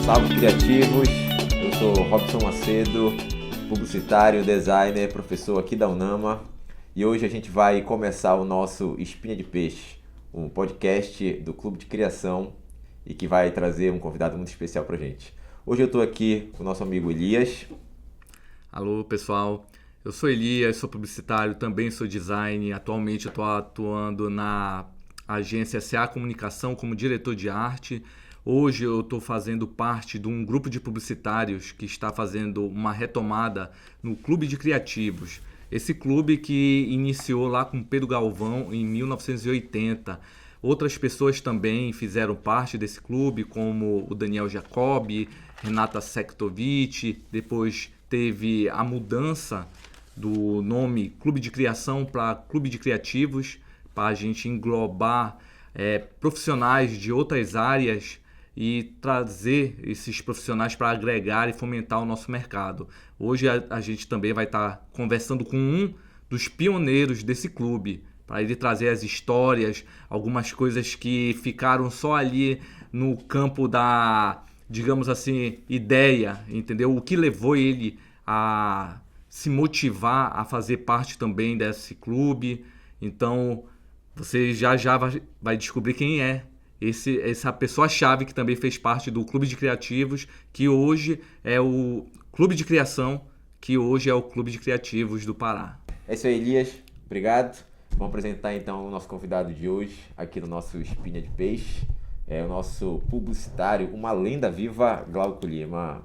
Salve criativos, eu sou Robson Macedo, publicitário, designer, professor aqui da UNAMA e hoje a gente vai começar o nosso Espinha de Peixe, um podcast do Clube de Criação e que vai trazer um convidado muito especial pra gente. Hoje eu estou aqui com o nosso amigo Elias. Alô pessoal, eu sou Elias, sou publicitário, também sou design, atualmente eu estou atuando na agência SA Comunicação como diretor de arte. Hoje eu estou fazendo parte de um grupo de publicitários que está fazendo uma retomada no Clube de Criativos. Esse clube que iniciou lá com Pedro Galvão em 1980. Outras pessoas também fizeram parte desse clube, como o Daniel Jacobi, Renata Sektovic. Depois teve a mudança do nome Clube de Criação para Clube de Criativos, para a gente englobar profissionais de outras áreas e trazer esses profissionais para agregar e fomentar o nosso mercado. Hoje a gente também vai estar conversando com um dos pioneiros desse clube, para ele trazer as histórias, algumas coisas que ficaram só ali no campo da, digamos assim, ideia, entendeu? O que levou ele a se motivar a fazer parte também desse clube. Então, você já vai descobrir quem é essa pessoa-chave que também fez parte do Clube de Criativos, que hoje é o Clube de Criação, que hoje é o Clube de Criativos do Pará. É isso aí, Elias. Obrigado. Vamos apresentar então o nosso convidado de hoje, aqui no nosso Espinha de Peixe. É o nosso publicitário, uma lenda viva, Glauco Lima.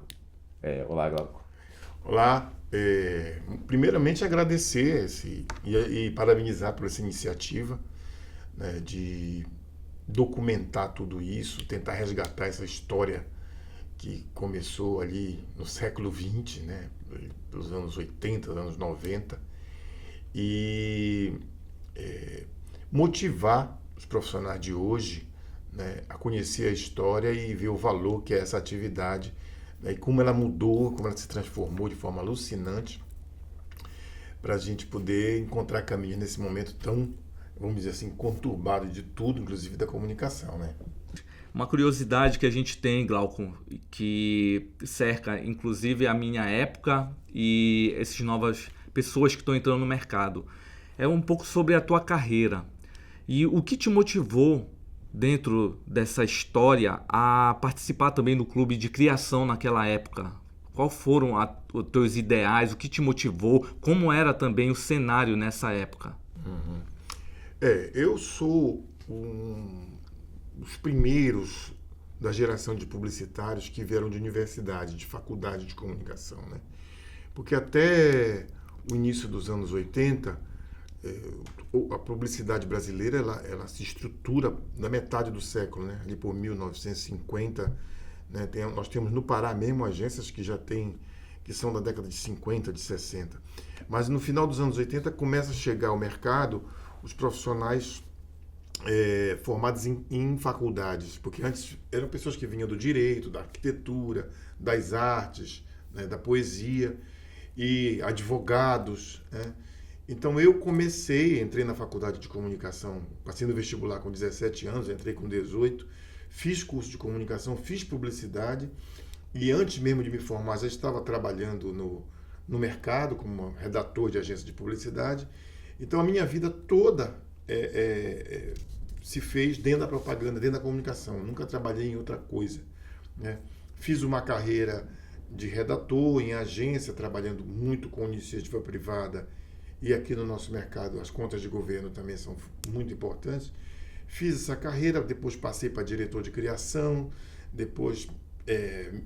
Olá, Glauco. Olá. Primeiramente agradecer e parabenizar por essa iniciativa, né, de documentar tudo isso, tentar resgatar essa história que começou ali no século XX, né, dos anos 80, dos anos 90, e motivar os profissionais de hoje, né, a conhecer a história e ver o valor que é essa atividade, né, e como ela mudou, como ela se transformou de forma alucinante, para a gente poder encontrar caminho nesse momento tão, vamos dizer assim, conturbado de tudo, inclusive da comunicação, né? Uma curiosidade que a gente tem, Glauco, que cerca inclusive a minha época e essas novas pessoas que estão entrando no mercado, é um pouco sobre a tua carreira. E o que te motivou dentro dessa história a participar também do clube de criação naquela época? Quais foram os teus ideais, o que te motivou, como era também o cenário nessa época? Eu sou os primeiros da geração de publicitários que vieram de universidade, de faculdade de comunicação, né? Porque até o início dos anos 80, a publicidade brasileira ela se estrutura na metade do século, né? Ali por 1950, né? Nós temos no Pará mesmo agências que são da década de 50, de 60. Mas no final dos anos 80 começa a chegar ao mercado os profissionais formados em faculdades, porque antes eram pessoas que vinham do direito, da arquitetura, das artes, né, da poesia, e advogados, né? Então eu entrei na faculdade de comunicação, passei no vestibular com 17 anos, entrei com 18, fiz curso de comunicação, fiz publicidade, e antes mesmo de me formar já estava trabalhando no mercado como redator de agência de publicidade. Então a minha vida toda se fez dentro da propaganda, dentro da comunicação. Eu nunca trabalhei em outra coisa, né? Fiz uma carreira de redator em agência, trabalhando muito com iniciativa privada, e aqui no nosso mercado as contas de governo também são muito importantes. Fiz essa carreira, depois passei para diretor de criação, depois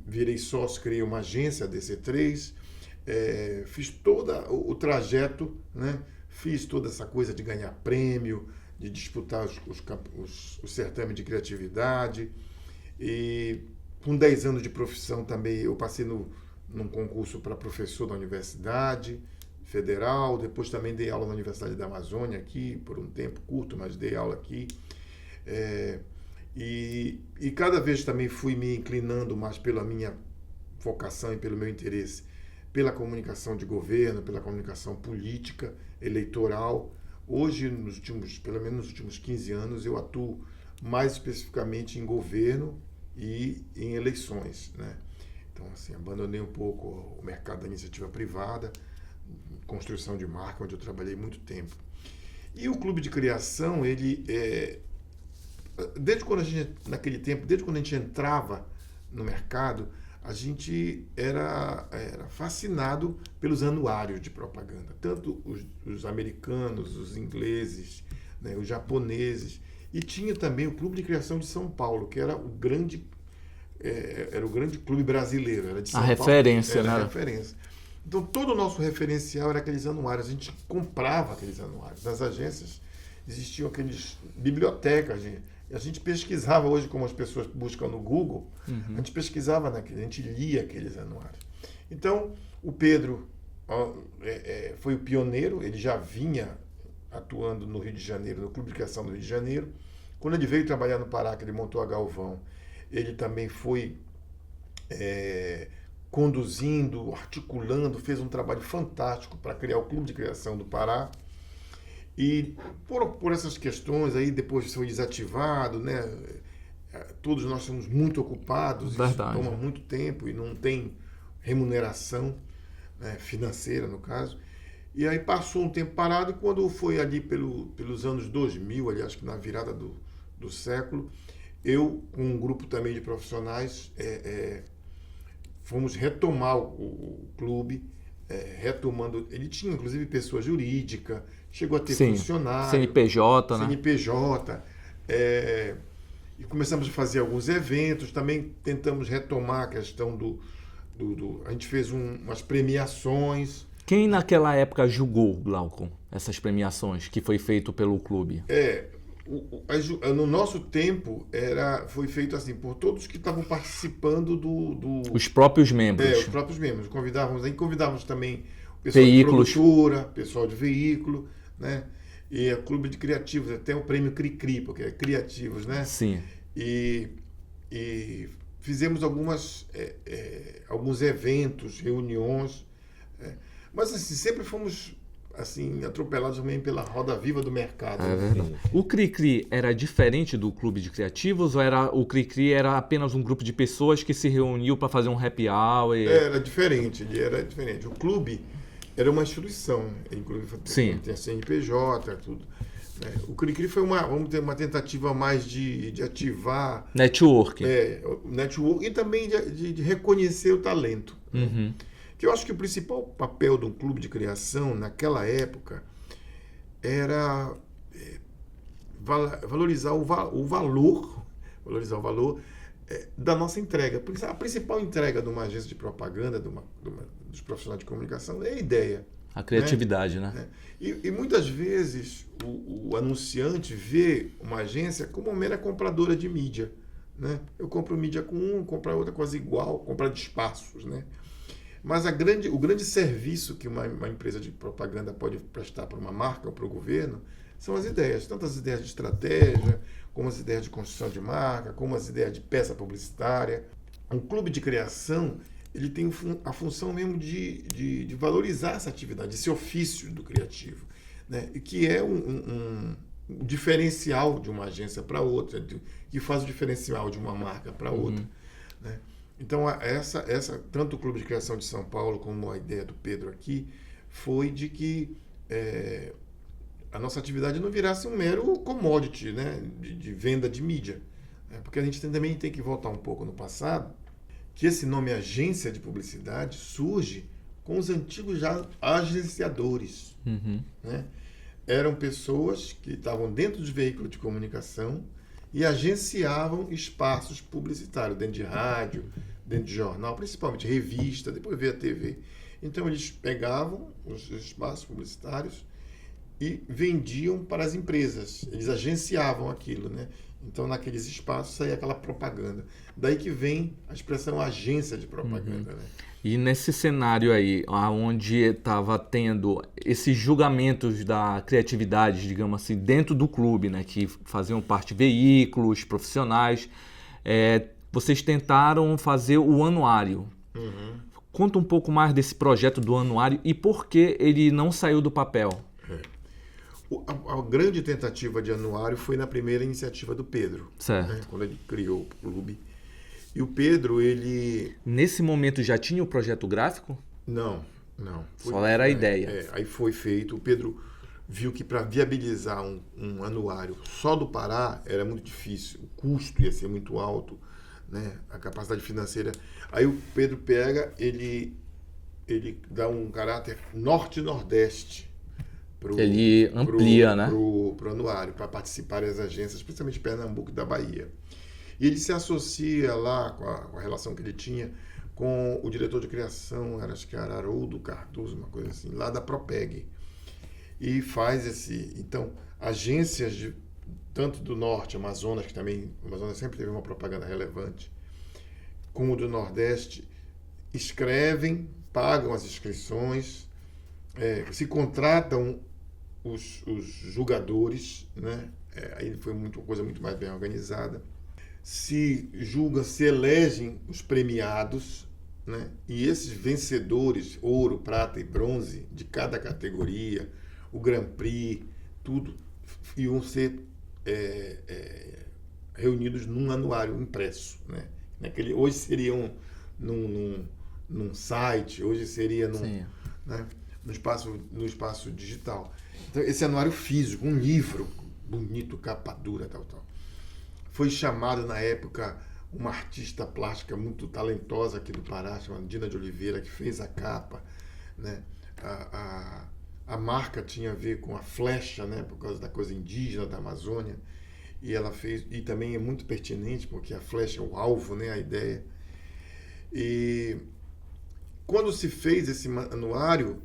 virei sócio, criei uma agência, a DC3, fiz todo o trajeto, né? Fiz toda essa coisa de ganhar prêmio, de disputar os certames de criatividade. E com 10 anos de profissão também eu passei num concurso para professor da Universidade Federal. Depois também dei aula na Universidade da Amazônia aqui, por um tempo curto, mas dei aula aqui. E cada vez também fui me inclinando mais pela minha vocação e pelo meu interesse pela comunicação de governo, pela comunicação política, eleitoral. Hoje, pelo menos nos últimos 15 anos, eu atuo mais especificamente em governo, e em eleições, né? Então, assim, abandonei um pouco o mercado da iniciativa privada, construção de marca, onde eu trabalhei muito tempo. E o clube de criação, ele desde quando a gente, naquele tempo, desde quando a gente entrava no mercado, a gente era fascinado pelos anuários de propaganda, tanto os americanos, os ingleses, né, os japoneses, e tinha também o Clube de Criação de São Paulo, que era o grande clube brasileiro, era de São A Paulo, referência, era né? a referência. Então todo o nosso referencial era aqueles anuários, a gente comprava aqueles anuários. Nas agências existiam aqueles bibliotecas, a gente pesquisava hoje, como as pessoas buscam no Google, a gente pesquisava naquele, a gente lia aqueles anuários. Então, o Pedro foi o pioneiro, ele já vinha atuando no Rio de Janeiro, no Clube de Criação do Rio de Janeiro. Quando ele veio trabalhar no Pará, que ele montou a Galvão, ele também foi conduzindo, articulando, fez um trabalho fantástico para criar o Clube de Criação do Pará. E por essas questões aí, depois foi desativado, né? Todos nós somos muito ocupados, isso toma muito tempo e não tem remuneração, né, financeira, no caso. E aí passou um tempo parado, e quando foi ali pelos anos 2000, ali, acho que na virada do século, eu, com um grupo também de profissionais, fomos retomar o clube, retomando. Ele tinha, inclusive, pessoa jurídica, chegou a ter funcionário. CNPJ, né? CNPJ. E começamos a fazer alguns eventos, também tentamos retomar a questão a gente fez umas premiações. Quem naquela época julgou, Glaucon, essas premiações que foi feito pelo clube? No nosso tempo foi feito assim por todos que estavam participando Os próprios membros. Os próprios membros. Convidávamos também o pessoal Veículos. de produtora, pessoal de veículo, né? E a clube de criativos, até o prêmio Cri-Cri, porque é criativos, né? Sim. E fizemos alguns eventos, reuniões, mas assim, sempre fomos assim, atropelados também pela roda viva do mercado. É verdade. O Cri-Cri era diferente do clube de criativos ou o Cri-Cri era apenas um grupo de pessoas que se reuniu para fazer um happy hour? Era diferente. O clube era uma instituição, inclusive tem a CNPJ, tudo. O Cri-Cri foi uma tentativa mais de ativar... Network. Network e também de reconhecer o talento. Uhum. Que eu acho que o principal papel de um clube de criação naquela época era valorizar o valor da nossa entrega. Porque a principal entrega de uma agência de propaganda, dos profissionais de comunicação, é a ideia. A criatividade, né? E muitas vezes o anunciante vê uma agência como uma mera compradora de mídia, né? Eu compro mídia com um, compro outra quase igual, comprar de espaços, né? Mas o grande serviço que uma empresa de propaganda pode prestar para uma marca ou para o governo são as ideias, tanto as ideias de estratégia, como as ideias de construção de marca, como as ideias de peça publicitária. Um clube de criação, ele tem a função mesmo de valorizar essa atividade, esse ofício do criativo, né? E que é um diferencial de uma agência para outra, que faz o diferencial de uma marca para outra, né? Então, tanto o Clube de Criação de São Paulo como a ideia do Pedro aqui foi de que a nossa atividade não virasse um mero commodity, né, de venda de mídia. Porque a gente também tem que voltar um pouco no passado, que esse nome agência de publicidade surge com os antigos agenciadores. Né? Eram pessoas que estavam dentro de veículos de comunicação e agenciavam espaços publicitários, dentro de rádio, dentro de jornal, principalmente revista, depois veio a TV. Então, eles pegavam os espaços publicitários e vendiam para as empresas. Eles agenciavam aquilo, né? Então, naqueles espaços saía aquela propaganda. Daí que vem a expressão agência de propaganda, né? E nesse cenário aí, onde estava tendo esses julgamentos da criatividade, digamos assim, dentro do clube, né, que faziam parte veículos, profissionais, vocês tentaram fazer o anuário. Conta um pouco mais desse projeto do anuário e por que ele não saiu do papel. A grande tentativa de anuário foi na primeira iniciativa do Pedro, certo. Né, quando ele criou o clube. E o Pedro, ele... Nesse momento já tinha o projeto gráfico? Não. Só era a ideia. Aí foi feito. O Pedro viu que para viabilizar um anuário só do Pará era muito difícil. O custo ia ser muito alto, né? A capacidade financeira. Aí o Pedro pega, ele dá um caráter norte-nordeste. Ele amplia, né? Pro anuário, para participarem as agências, principalmente de Pernambuco e da Bahia. E ele se associa lá com a relação que ele tinha com o diretor de criação, acho que era Haroldo Cardoso, uma coisa assim, lá da Propeg. E faz então, agências tanto do Norte, Amazonas, que também, o Amazonas sempre teve uma propaganda relevante, como do Nordeste, escrevem, pagam as inscrições, se contratam os julgadores, né? Aí foi uma coisa muito mais bem organizada. Se julga, se elegem os premiados, né? E esses vencedores, ouro, prata e bronze, de cada categoria, o Grand Prix, tudo, iam ser reunidos num anuário impresso, né? Hoje seriam num site, hoje seria no espaço digital. Então, esse anuário físico, um livro bonito, capa dura, tal. Foi chamado na época uma artista plástica muito talentosa aqui do Pará, chamada Dina de Oliveira, que fez a capa, né? A marca tinha a ver com a flecha, né? Por causa da coisa indígena da Amazônia, e ela fez, e também é muito pertinente porque a flecha é o alvo, né? A ideia. E quando se fez esse anuário,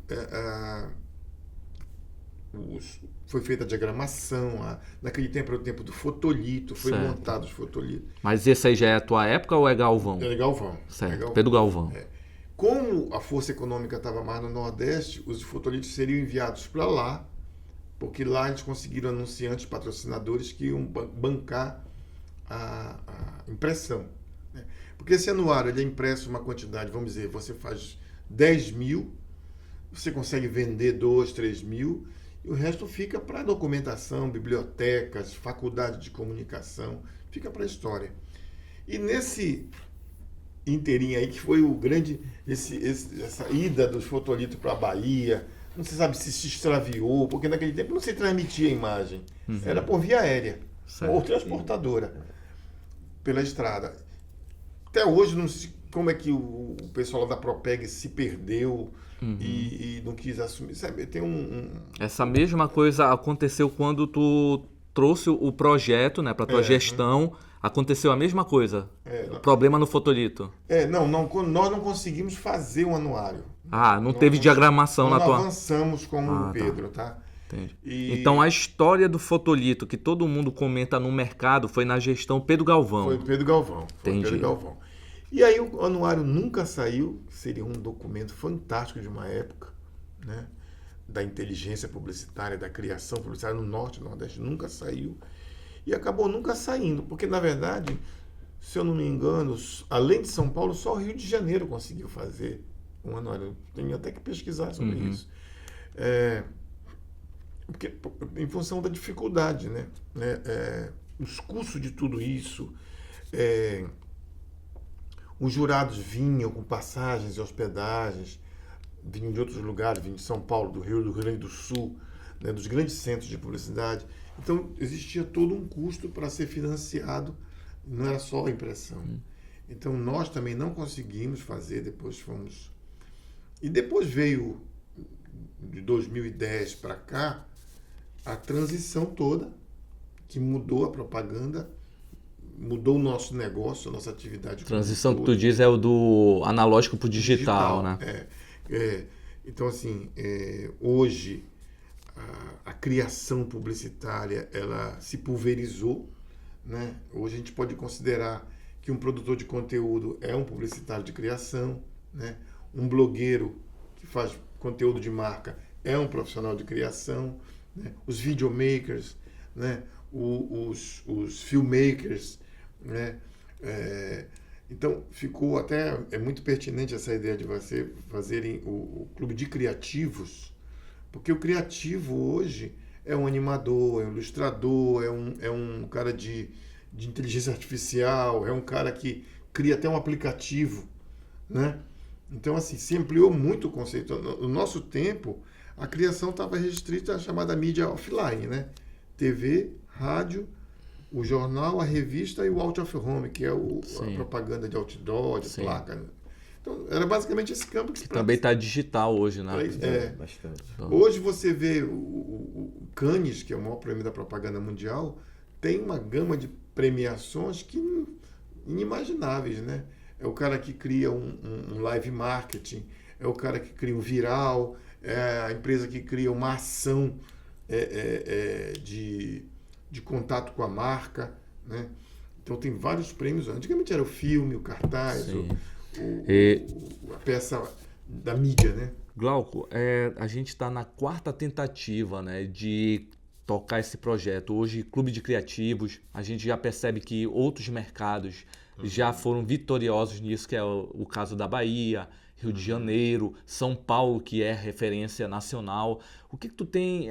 foi feita a diagramação, naquele tempo era o tempo do fotolito, foi montado os fotolitos. Mas esse aí já é a tua época ou é Galvão? É Galvão. Certo, Galvão. Pedro Galvão. Como a força econômica estava mais no Nordeste, os fotolitos seriam enviados para lá, porque lá eles conseguiram anunciantes, patrocinadores que iam bancar a impressão. Né? Porque esse anuário ele é impresso uma quantidade, vamos dizer, você faz 10 mil, você consegue vender 2, 3 mil, e o resto fica para documentação, bibliotecas, faculdade de comunicação, fica para a história. E nesse inteirinho aí, que foi o grande, essa ida dos fotolitos para a Bahia, não se sabe se extraviou, porque naquele tempo não se transmitia a imagem, era por via aérea, ou transportadora, pela estrada. Até hoje, não sei como é que o pessoal lá da Propeg se perdeu, e não quis assumir. Sabe, tem Essa mesma coisa aconteceu quando tu trouxe o projeto, né, para tua gestão. Aconteceu a mesma coisa. O problema no fotolito. Nós não conseguimos fazer um anuário. Não teve diagramação na tua... Nós avançamos com o Pedro, tá? Entendi. Então a história do fotolito que todo mundo comenta no mercado foi na gestão Pedro Galvão. Foi Pedro Galvão. Entendi. Pedro Galvão. E aí o anuário nunca saiu, seria um documento fantástico de uma época, né? Da inteligência publicitária, da criação publicitária no Norte e Nordeste, nunca saiu. E acabou nunca saindo, porque na verdade, se eu não me engano, além de São Paulo, só o Rio de Janeiro conseguiu fazer um anuário. Tenho até que pesquisar sobre isso. Porque, em função da dificuldade, né? Os custos de tudo isso... Os jurados vinham com passagens e hospedagens, vinham de outros lugares, vinham de São Paulo, do Rio Grande do Sul, né, dos grandes centros de publicidade. Então, existia todo um custo para ser financiado, não era só a impressão. Então, nós também não conseguimos fazer, E depois veio, de 2010 para cá, a transição toda, que mudou a propaganda, mudou o nosso negócio, a nossa atividade. Transição que tu diz é o do analógico para o digital, né? Então, assim, hoje a criação publicitária, ela se pulverizou, né? Hoje a gente pode considerar que um produtor de conteúdo é um publicitário de criação, né? Um blogueiro que faz conteúdo de marca é um profissional de criação, né? Os videomakers, né? Os filmmakers, né? Então ficou até muito pertinente essa ideia de você fazerem o clube de criativos, porque o criativo hoje é um animador, é um ilustrador, é um cara de inteligência artificial, é um cara que cria até um aplicativo, né? Então, assim, se ampliou muito o conceito. No nosso tempo, a criação estava restrita à chamada mídia offline, né? TV, rádio, o jornal, a revista e o out of home, que é a propaganda de outdoor, de placa. Né? Então, era basicamente esse campo que também está digital hoje, né? Bastante. Hoje você vê o Cannes, que é o maior prêmio da propaganda mundial, tem uma gama de premiações que inimagináveis, né? É o cara que cria um live marketing, é o cara que cria um viral, é a empresa que cria uma ação de contato com a marca, né? Então tem vários prêmios. Antigamente era o filme, o cartaz, a peça da mídia, né? Glauco, a gente está na 4ª tentativa, né, de tocar esse projeto. Hoje, Clube de Criativos, a gente já percebe que outros mercados já foram vitoriosos nisso, que é o caso da Bahia, Rio de Janeiro, São Paulo, que é referência nacional. O que tu tem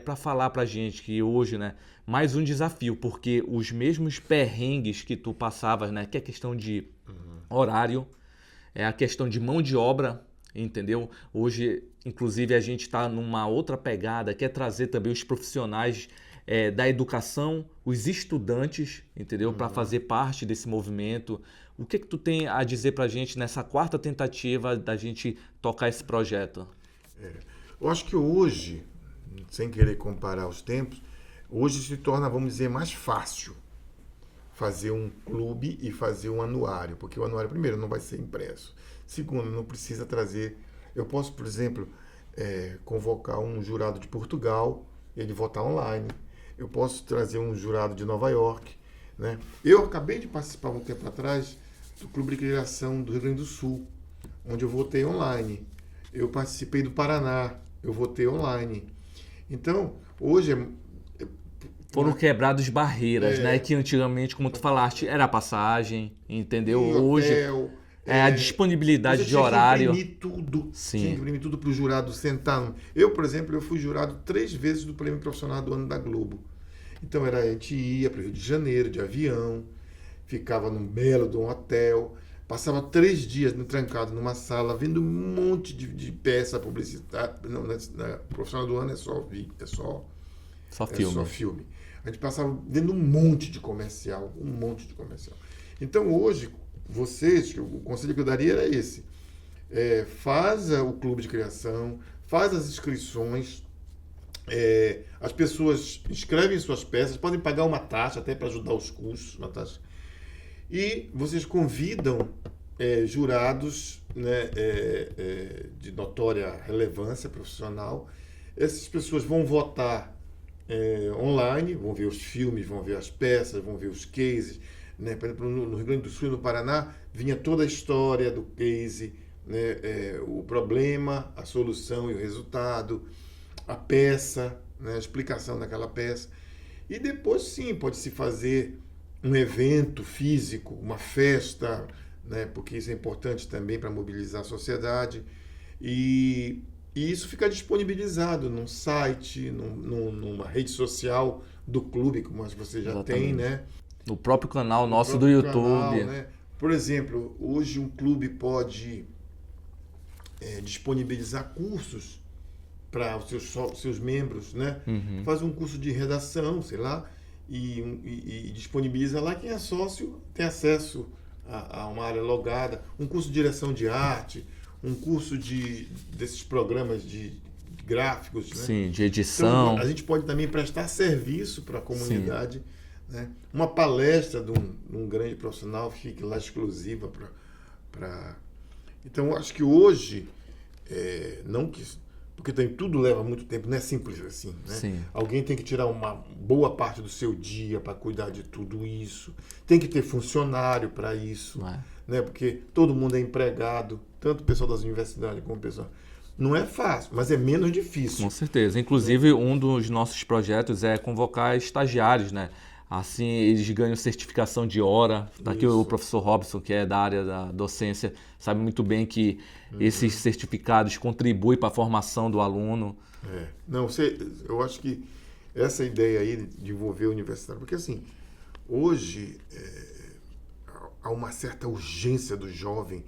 para falar para a gente que hoje, né, mais um desafio, porque os mesmos perrengues que tu passavas, né, que é questão de horário, é a questão de mão de obra, entendeu? Hoje, inclusive, a gente está numa outra pegada, que é trazer também os profissionais da educação, os estudantes, entendeu? Para fazer parte desse movimento. O que tu tem a dizer para a gente nessa 4ª tentativa da gente tocar esse projeto? Eu acho que hoje, sem querer comparar os tempos, hoje se torna, vamos dizer, mais fácil fazer um clube e fazer um anuário, porque o anuário, primeiro, não vai ser impresso. Segundo, não precisa trazer... Eu posso, por exemplo, convocar um jurado de Portugal e ele votar online. Eu posso trazer um jurado de Nova York, né? Eu acabei de participar um tempo atrás do Clube de Criação do Rio Grande do Sul, onde eu votei online. Eu participei do Paraná, eu votei online. Então, hoje... Foram quebradas barreiras, né? Que antigamente, como tu falaste, era a passagem, entendeu? Hoje... Hotel, a disponibilidade de horário. Tinha que imprimir tudo. Sim. Tinha que imprimir tudo para o jurado sentar. Eu, por exemplo, eu fui jurado 3 vezes do Prêmio Profissional do Ano da Globo. Então a gente ia para o Rio de Janeiro de avião, ficava num belo de um hotel, passava 3 dias trancado numa sala, vendo um monte de peça publicitária. Não, na Profissional do Ano é só filme. A gente passava vendo um monte de comercial. Então hoje, vocês, o conselho que eu daria era esse. Faz o clube de criação, faz as inscrições, as pessoas escrevem suas peças, podem pagar uma taxa até para ajudar os custos, uma taxa. E vocês convidam jurados, né, de notória relevância profissional. Essas pessoas vão votar online, vão ver os filmes, vão ver as peças, vão ver os cases. Né? Por exemplo, no Rio Grande do Sul e no Paraná, vinha toda a história do case, né? O problema, a solução e o resultado, a peça, né? A explicação daquela peça. E depois, sim, pode-se fazer um evento físico, uma festa, né? Porque isso é importante também para mobilizar a sociedade. E isso fica disponibilizado num site, numa rede social do clube, como você já tem, né? No próprio canal nosso do YouTube. Canal, né? Por exemplo, hoje um clube pode disponibilizar cursos para os seus membros, né? Faz um curso de redação, sei lá, e disponibiliza lá. Quem é sócio tem acesso a uma área logada, um curso de direção de arte, um curso desses programas de gráficos, né? Sim, de edição. Então, a gente pode também prestar serviço para a comunidade. Né? Uma palestra de um grande profissional fique lá exclusiva para... Então, acho que hoje, porque tudo leva muito tempo, não é simples assim. Né? Sim. Alguém tem que tirar uma boa parte do seu dia para cuidar de tudo isso. Tem que ter funcionário para isso. Né? Porque todo mundo é empregado, tanto o pessoal das universidades como o pessoal... Não é fácil, mas é menos difícil. Com certeza. Inclusive, um dos nossos projetos é convocar estagiários, né? Assim, eles ganham certificação de hora. Tá aqui o professor Robson, que é da área da docência, sabe muito bem que esses certificados contribuem para a formação do aluno. Não, eu acho que essa ideia aí de envolver o universitário, porque assim, hoje há uma certa urgência do jovem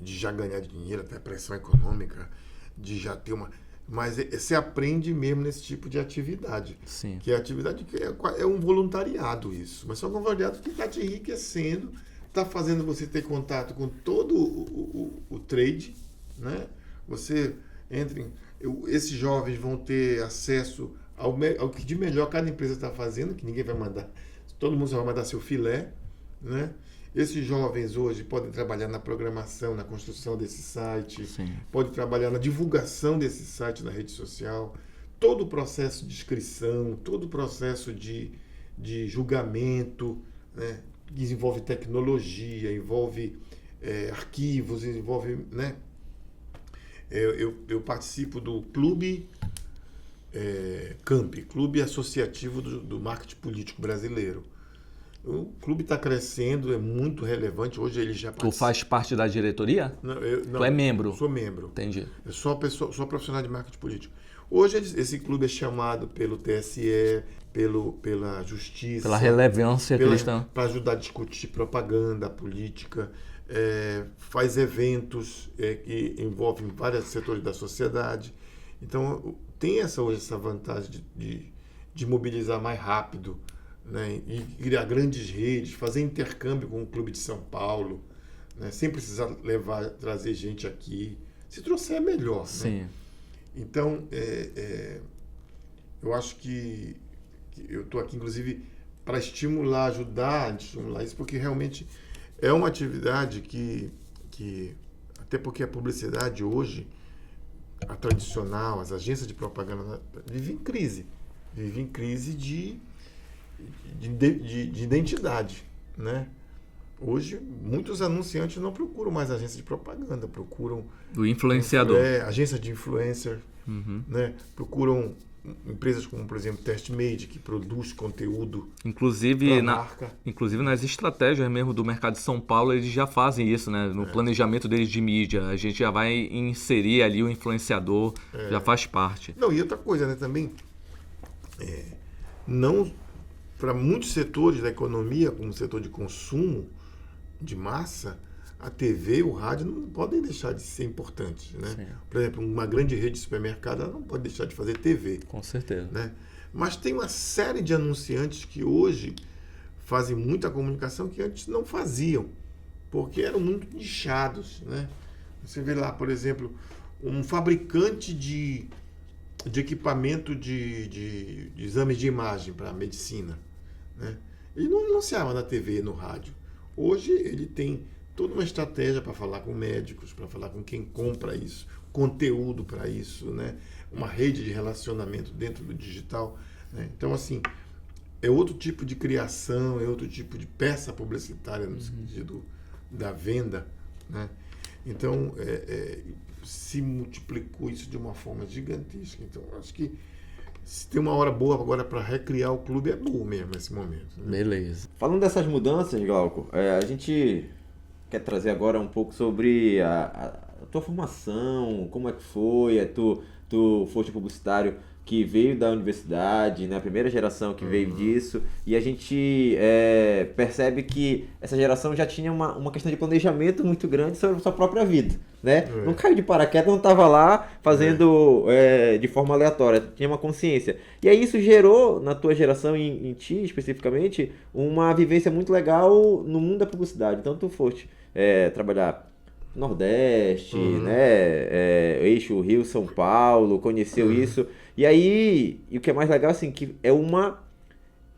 de já ganhar dinheiro, até pressão econômica, de já ter uma... Mas você aprende mesmo nesse tipo de atividade. Sim. Que é atividade que é um voluntariado isso. Mas é um voluntariado que está te enriquecendo, está fazendo você ter contato com todo o trade, né? Você entra em... Esses jovens vão ter acesso ao que de melhor cada empresa está fazendo, que ninguém vai mandar. Todo mundo só vai mandar seu filé, né? Esses jovens hoje podem trabalhar na programação, na construção desse site, Sim. podem trabalhar na divulgação desse site na rede social, todo o processo de inscrição, todo o processo de julgamento, né? Envolve tecnologia, envolve arquivos, envolve... Né? Eu participo do Clube CAMP, Clube Associativo do Marketing Político Brasileiro. O clube está crescendo, é muito relevante. Hoje ele já participa. Tu faz parte da diretoria? Não, Tu é membro? Sou membro. Entendi. Eu sou profissional de marketing político. Hoje esse clube é chamado pelo TSE, pela Justiça. Pela relevância cristã. Para ajudar a discutir propaganda política. Faz eventos que envolvem vários setores da sociedade. Então, tem hoje essa vantagem de mobilizar mais rápido, né, e criar grandes redes, fazer intercâmbio com o Clube de São Paulo, né, sem precisar trazer gente aqui. Se trouxer é melhor. Sim. Né? Então, eu acho que eu estou aqui, inclusive, para ajudar a estimular isso, porque realmente é uma atividade que até porque a publicidade hoje, a tradicional, as agências de propaganda, vivem em crise de identidade, né? Hoje, muitos anunciantes não procuram mais agência de propaganda, procuram... O influenciador. Agência de influencer, né? Procuram empresas como, por exemplo, Testmade, que produz conteúdo inclusive marca. Inclusive nas estratégias mesmo do mercado de São Paulo, eles já fazem isso, né? No planejamento deles de mídia. A gente já vai inserir ali o influenciador, já faz parte. Não, e outra coisa, né, também, não... Para muitos setores da economia, como o setor de consumo de massa, a TV e o rádio não podem deixar de ser importantes, né? Sim. Por exemplo, uma grande rede de supermercado ela não pode deixar de fazer TV. Com certeza. Né? Mas tem uma série de anunciantes que hoje fazem muita comunicação que antes não faziam, porque eram muito nichados. Né? Você vê lá, por exemplo, um fabricante de equipamento de exames de imagem para a medicina. Né? Ele não anunciava na TV e no rádio. Hoje ele tem toda uma estratégia para falar com médicos, para falar com quem compra isso, conteúdo para isso, né? Uma rede de relacionamento dentro do digital. Né? Então, assim, é outro tipo de criação, é outro tipo de peça publicitária no sentido da venda. Né? Então, se multiplicou isso de uma forma gigantesca. Então, acho que se tem uma hora boa agora para recriar o clube, é boa mesmo nesse momento. Né? Beleza. Falando dessas mudanças, Glauco, a gente quer trazer agora um pouco sobre a tua formação, como é que foi, tu foste publicitário que veio da universidade, né? A primeira geração que veio disso, e a gente percebe que essa geração já tinha uma questão de planejamento muito grande sobre a sua própria vida, né? Não caiu de paraquedas, não estava lá fazendo de forma aleatória, tinha uma consciência. E aí isso gerou, na tua geração, em ti especificamente, uma vivência muito legal no mundo da publicidade. Então tu foste trabalhar Nordeste, né? Eixo Rio-São Paulo, conheceu isso. E aí, o que é mais legal, assim, que é uma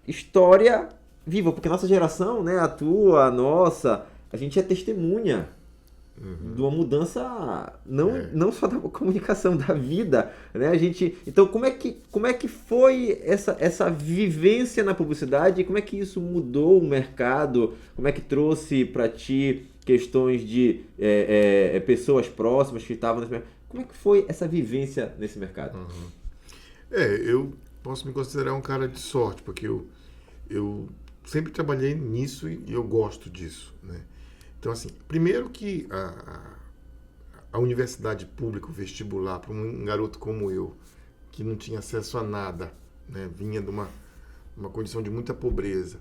história viva, porque a nossa geração, né, a tua, a nossa, a gente é testemunha de uma mudança, não só da comunicação, da vida, né, então como é que foi essa vivência na publicidade e como é que isso mudou o mercado, como é que trouxe para ti questões de pessoas próximas que estavam nesse mercado, como é que foi essa vivência nesse mercado? Eu posso me considerar um cara de sorte, porque eu sempre trabalhei nisso e eu gosto disso, né? Então, assim, primeiro que a universidade pública, o vestibular, para um garoto como eu, que não tinha acesso a nada, né? Vinha de uma condição de muita pobreza,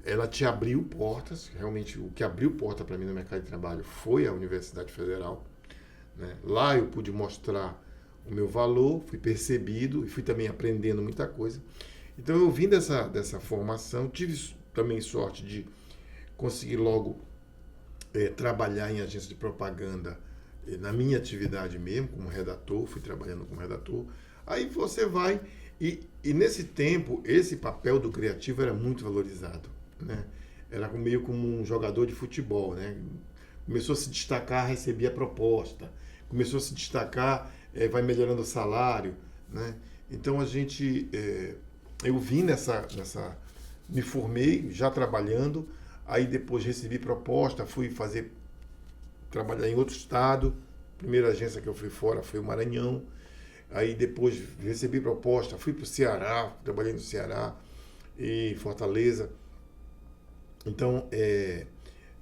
ela te abriu portas, realmente o que abriu porta para mim no mercado de trabalho foi a Universidade Federal, né? Lá eu pude mostrar o meu valor, fui percebido e fui também aprendendo muita coisa. Então eu vim dessa formação, tive também sorte de conseguir logo trabalhar em agência de propaganda na minha atividade mesmo, como redator, fui trabalhando como redator. Aí você vai, e nesse tempo, esse papel do criativo era muito valorizado, né? Era meio como um jogador de futebol, né? Começou a se destacar, recebia proposta. Começou a se destacar, vai melhorando o salário, né? Então eu vim me formei já trabalhando, aí depois recebi proposta, trabalhar em outro estado. A primeira agência que eu fui fora foi o Maranhão. Aí depois recebi proposta, fui para o Ceará, trabalhei no Ceará e Fortaleza. Então,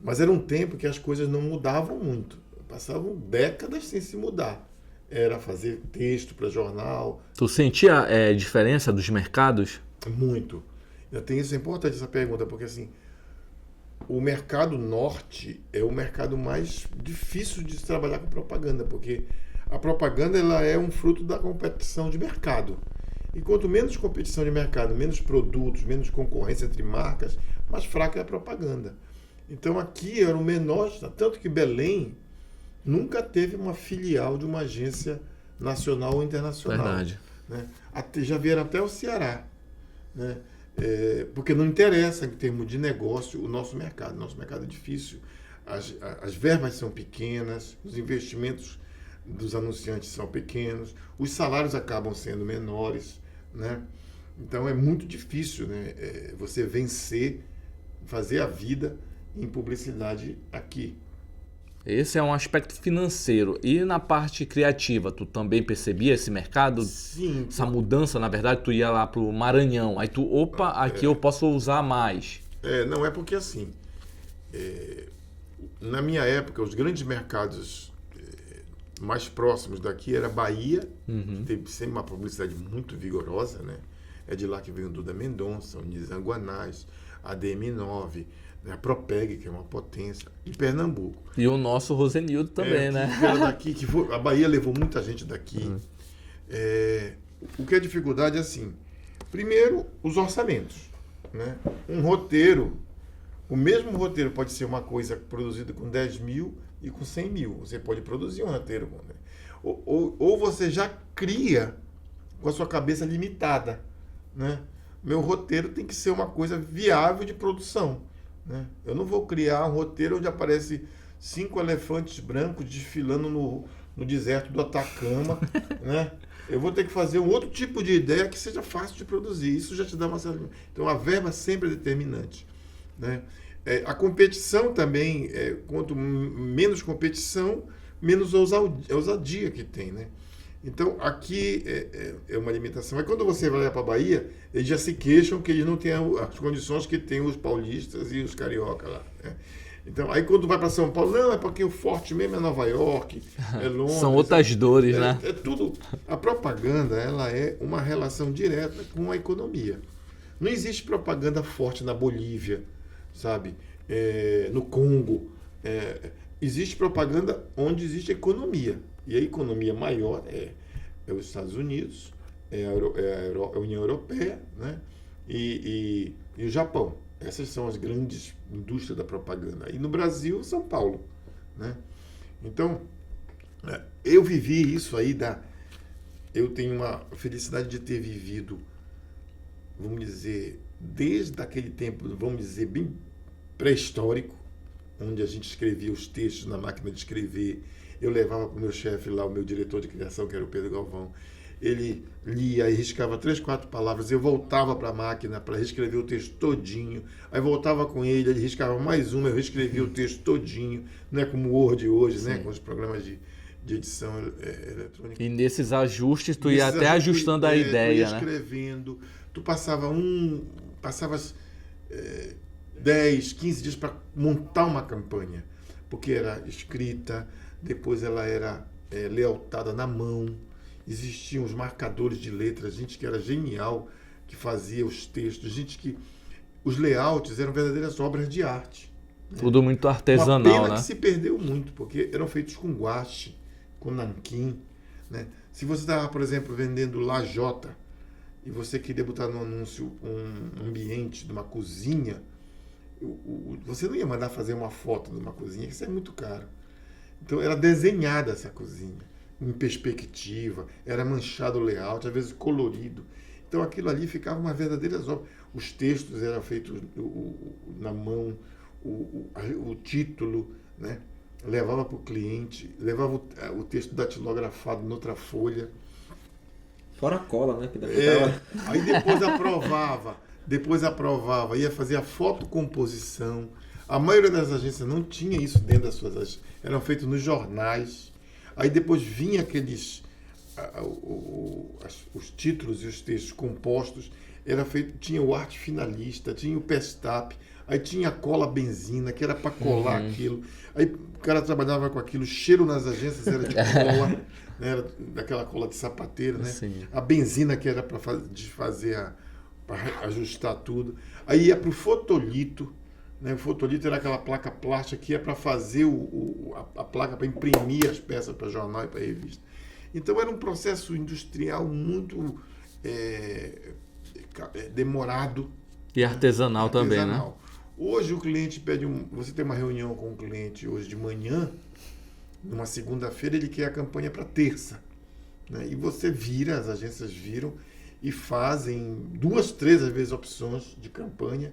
mas era um tempo que as coisas não mudavam muito. Passavam décadas sem se mudar. Era fazer texto para jornal. Tu sentia diferença dos mercados? Muito. Isso é importante essa pergunta, porque assim, o mercado norte é o mercado mais difícil de se trabalhar com propaganda, porque a propaganda ela é um fruto da competição de mercado. E quanto menos competição de mercado, menos produtos, menos concorrência entre marcas, mais fraca é a propaganda. Então aqui era o menor, tanto que Belém nunca teve uma filial de uma agência nacional ou internacional. Verdade. Né? Já vieram até o Ceará, né? Porque não interessa em termos de negócio o nosso mercado. Nosso mercado é difícil, as verbas são pequenas, os investimentos dos anunciantes são pequenos, os salários acabam sendo menores, né? Então é muito difícil, né? Você vencer, fazer a vida em publicidade aqui. Esse é um aspecto financeiro. E na parte criativa, tu também percebia esse mercado? Sim. Essa mudança, na verdade, tu ia lá pro Maranhão, aí tu, aqui eu posso usar mais. Não é porque assim, na minha época, os grandes mercados mais próximos daqui era Bahia, que teve sempre uma publicidade muito vigorosa, né? É de lá que vem o Duda Mendonça, o Nizam Guanais, a DM9, a Propeg, que é uma potência, e Pernambuco. E o nosso Rosenildo também, né? A Bahia levou muita gente daqui. O que é dificuldade é assim, primeiro, os orçamentos, né? Um roteiro, o mesmo roteiro pode ser uma coisa produzida com 10 mil e com 100 mil. Você pode produzir um roteiro, né? Ou você já cria com a sua cabeça limitada, né? Meu roteiro tem que ser uma coisa viável de produção, né? Eu não vou criar um roteiro onde aparece 5 elefantes brancos desfilando no deserto do Atacama, né? Eu vou ter que fazer um outro tipo de ideia que seja fácil de produzir. Isso já te dá uma certa... Então a verba sempre é determinante, né? A competição também, quanto menos competição, menos ousadia que tem, né? Então, aqui é uma limitação. Mas quando você vai para a Bahia, eles já se queixam que eles não têm as condições que tem os paulistas e os carioca lá, né? Então, aí quando vai para São Paulo, não, é porque o forte mesmo é Nova York, é Londres. São outras dores, né? É tudo. A propaganda, ela é uma relação direta com a economia. Não existe propaganda forte na Bolívia, sabe? No Congo. Existe propaganda onde existe economia. E a economia maior é os Estados Unidos, a União Europeia, né? E o Japão. Essas são as grandes indústrias da propaganda. E no Brasil, São Paulo, né? Então, eu vivi isso aí eu tenho uma felicidade de ter vivido, vamos dizer, desde aquele tempo, vamos dizer, bem pré-histórico, onde a gente escrevia os textos na máquina de escrever. Eu levava para o meu chefe lá, o meu diretor de criação, que era o Pedro Galvão. Ele lia e riscava 3, 4 palavras. Eu voltava para a máquina para reescrever o texto todinho. Aí voltava com ele riscava mais uma, eu reescrevia o texto todinho. Não é como o Word hoje, né? Com os programas de edição eletrônica. E nesses ajustes, tu ia até ajustando a ideia, né? Tu ia escrevendo. Tu passavas 10, 15 dias para montar uma campanha. Porque era escrita, depois ela era lealtada na mão. Existiam os marcadores de letras, gente que era genial, que fazia os textos, gente que os layouts eram verdadeiras obras de arte. Tudo muito artesanal, uma pena né? que se perdeu muito, porque eram feitos com guache, com nanquim, né? Se você estava, por exemplo, vendendo lajota e você queria botar no anúncio um ambiente de uma cozinha, você não ia mandar fazer uma foto de uma cozinha, que isso é muito caro. Então era desenhada essa cozinha, em perspectiva, era manchado o layout, às vezes colorido. Então aquilo ali ficava uma verdadeira obra. Os textos eram feitos na mão, o título, né? Levava para o cliente, levava o texto datilografado noutra folha. Fora a cola, né? Que Aí depois aprovava, ia fazer a fotocomposição. A maioria das agências não tinha isso dentro das suas agências, eram feitos nos jornais. Aí depois vinha os títulos e os textos compostos, tinha o arte finalista, tinha o pestap, aí tinha a cola benzina, que era para colar aquilo. Aí o cara trabalhava com aquilo, o cheiro nas agências era de cola, né? Era daquela cola de sapateiro, né? Sim. A benzina que era para ajustar tudo. Aí ia para o fotolito, né? O fotolito era aquela placa plástica que ia para fazer a placa para imprimir as peças para jornal e para revista. Então era um processo industrial muito demorado. E artesanal também, né? Hoje o cliente você tem uma reunião com o cliente hoje de manhã, numa segunda-feira ele quer a campanha para terça, né? E você as agências viram e fazem 2, 3 às vezes opções de campanha.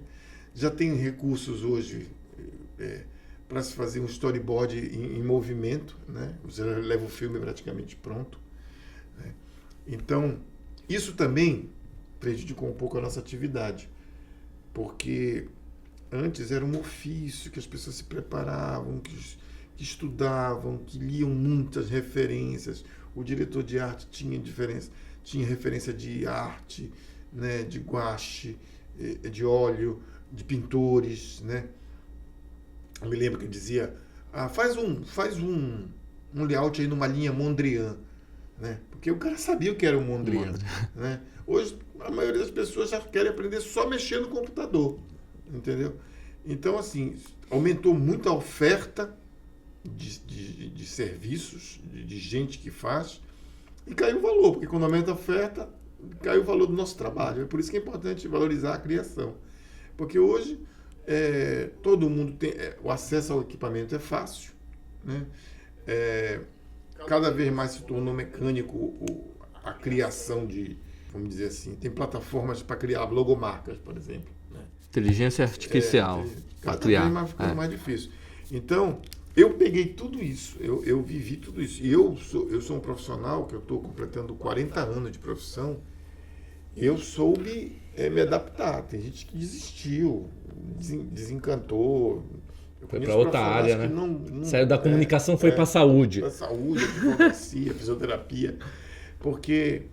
Já tem recursos hoje para se fazer um storyboard em movimento, né? Você leva o filme praticamente pronto, né? Então isso também prejudicou um pouco a nossa atividade, porque antes era um ofício que as pessoas se preparavam, que estudavam, que liam muitas referências. O diretor de arte tinha referência de arte, né, de gouache, de óleo, de pintores, né? Eu me lembro que eu dizia, faz um layout aí numa linha Mondrian, né? Porque o cara sabia o que era o Mondrian, né? Hoje a maioria das pessoas já querem aprender só mexer no computador, entendeu? Então, assim, aumentou muito a oferta de serviços, de gente que faz, e caiu o valor, porque quando aumenta a oferta, cai o valor do nosso trabalho. É por isso que é importante valorizar a criação. Porque hoje todo mundo tem... o acesso ao equipamento é fácil, né? Cada vez mais se tornou mecânico a criação vamos dizer assim, tem plataformas para criar logomarcas, por exemplo, né? Inteligência artificial para criar. Cada vez mais ficando mais difícil. Então, eu peguei tudo isso, eu vivi tudo isso. E eu sou um profissional que eu estou completando 40 anos de profissão. Eu soube me adaptar. Tem gente que desistiu, desencantou. Foi para outra área, né? Não, saiu da comunicação, foi para a saúde. Para a saúde, advocacia, fisioterapia. Porque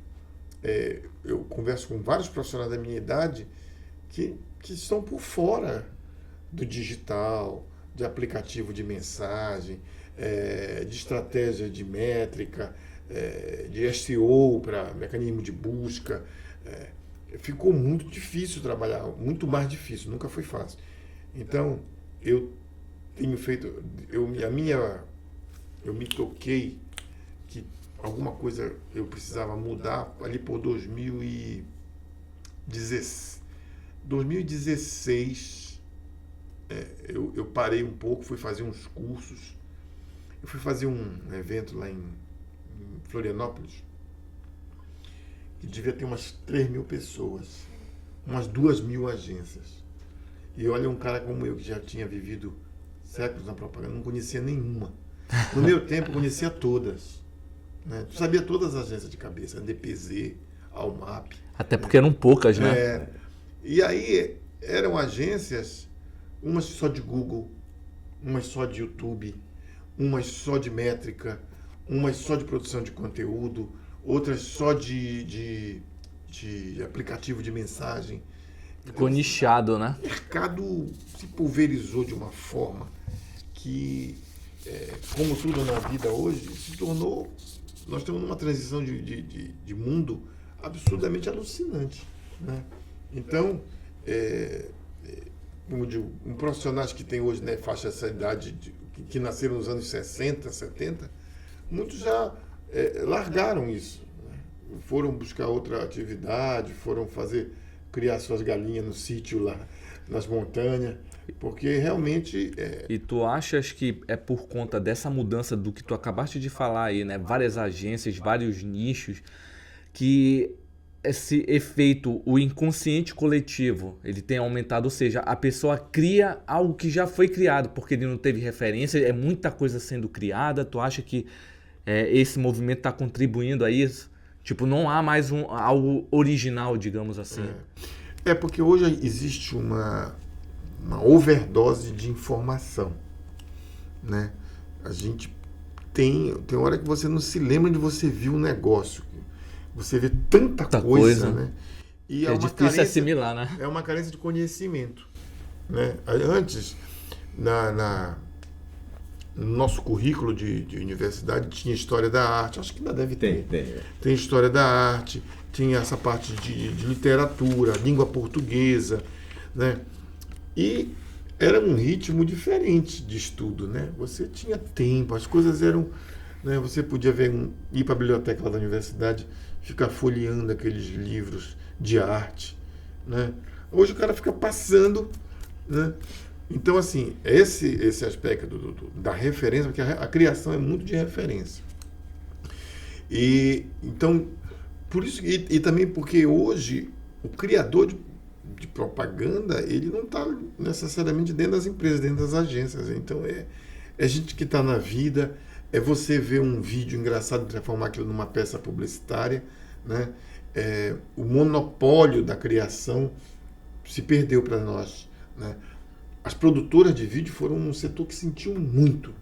eu converso com vários profissionais da minha idade que estão por fora do digital, de aplicativo de mensagem, de estratégia de métrica, de SEO para mecanismo de busca. Ficou muito difícil trabalhar, muito mais difícil, nunca foi fácil. Então, eu tenho feito, eu me toquei que alguma coisa eu precisava mudar ali por 2016. Eu parei um pouco, fui fazer uns cursos. Eu fui fazer um evento lá em Florianópolis, que devia ter umas 3.000 pessoas, umas 2.000 agências. E olha, um cara como eu, que já tinha vivido séculos na propaganda, não conhecia nenhuma. No meu tempo, conhecia todas, né? Tu sabia todas as agências de cabeça, DPZ, Almap. Até porque eram poucas, né? E aí eram agências, umas só de Google, umas só de YouTube, umas só de métrica, umas só de produção de conteúdo, outras só de aplicativo de mensagem. Ficou nichado, né? O mercado se pulverizou de uma forma que, como tudo na vida hoje, se tornou... Nós estamos numa transição de mundo absurdamente alucinante, né? Então, como eu digo, profissionais que tem hoje, né, faixa essa idade, que nasceram nos anos 60, 70, muitos já largaram isso, né? Foram buscar outra atividade, foram criar suas galinhas no sítio lá, nas montanhas, porque realmente... E tu achas que é por conta dessa mudança do que tu acabaste de falar aí, né? Várias agências, vários nichos, que esse efeito, o inconsciente coletivo, ele tem aumentado, ou seja, a pessoa cria algo que já foi criado, porque ele não teve referência, é muita coisa sendo criada. Tu acha que esse movimento está contribuindo a isso? Tipo, não há mais algo original, digamos assim. Porque hoje existe uma overdose de informação, né? A gente tem hora que você não se lembra de você viu um negócio. Você vê tanta coisa, né? E é difícil assimilar, né? É uma carência de conhecimento, né? Antes, no nosso currículo de universidade, tinha História da Arte, acho que ainda deve ter. Tem História da Arte, tinha essa parte de literatura, língua portuguesa, né? E era um ritmo diferente de estudo, né? Você tinha tempo, as coisas eram... Né? Você podia ir para a biblioteca lá da universidade, ficar folheando aqueles livros de arte, né? Hoje o cara fica passando, né? Então, assim, esse aspecto da referência, porque a criação é muito de referência. E então, por isso, e também porque hoje o criador de propaganda, ele não está necessariamente dentro das empresas, dentro das agências. Então, é gente que está na vida, é você ver um vídeo engraçado e transformar aquilo numa peça publicitária, né? O monopólio da criação se perdeu para nós, né? As produtoras de vídeo foram um setor que sentiu muito,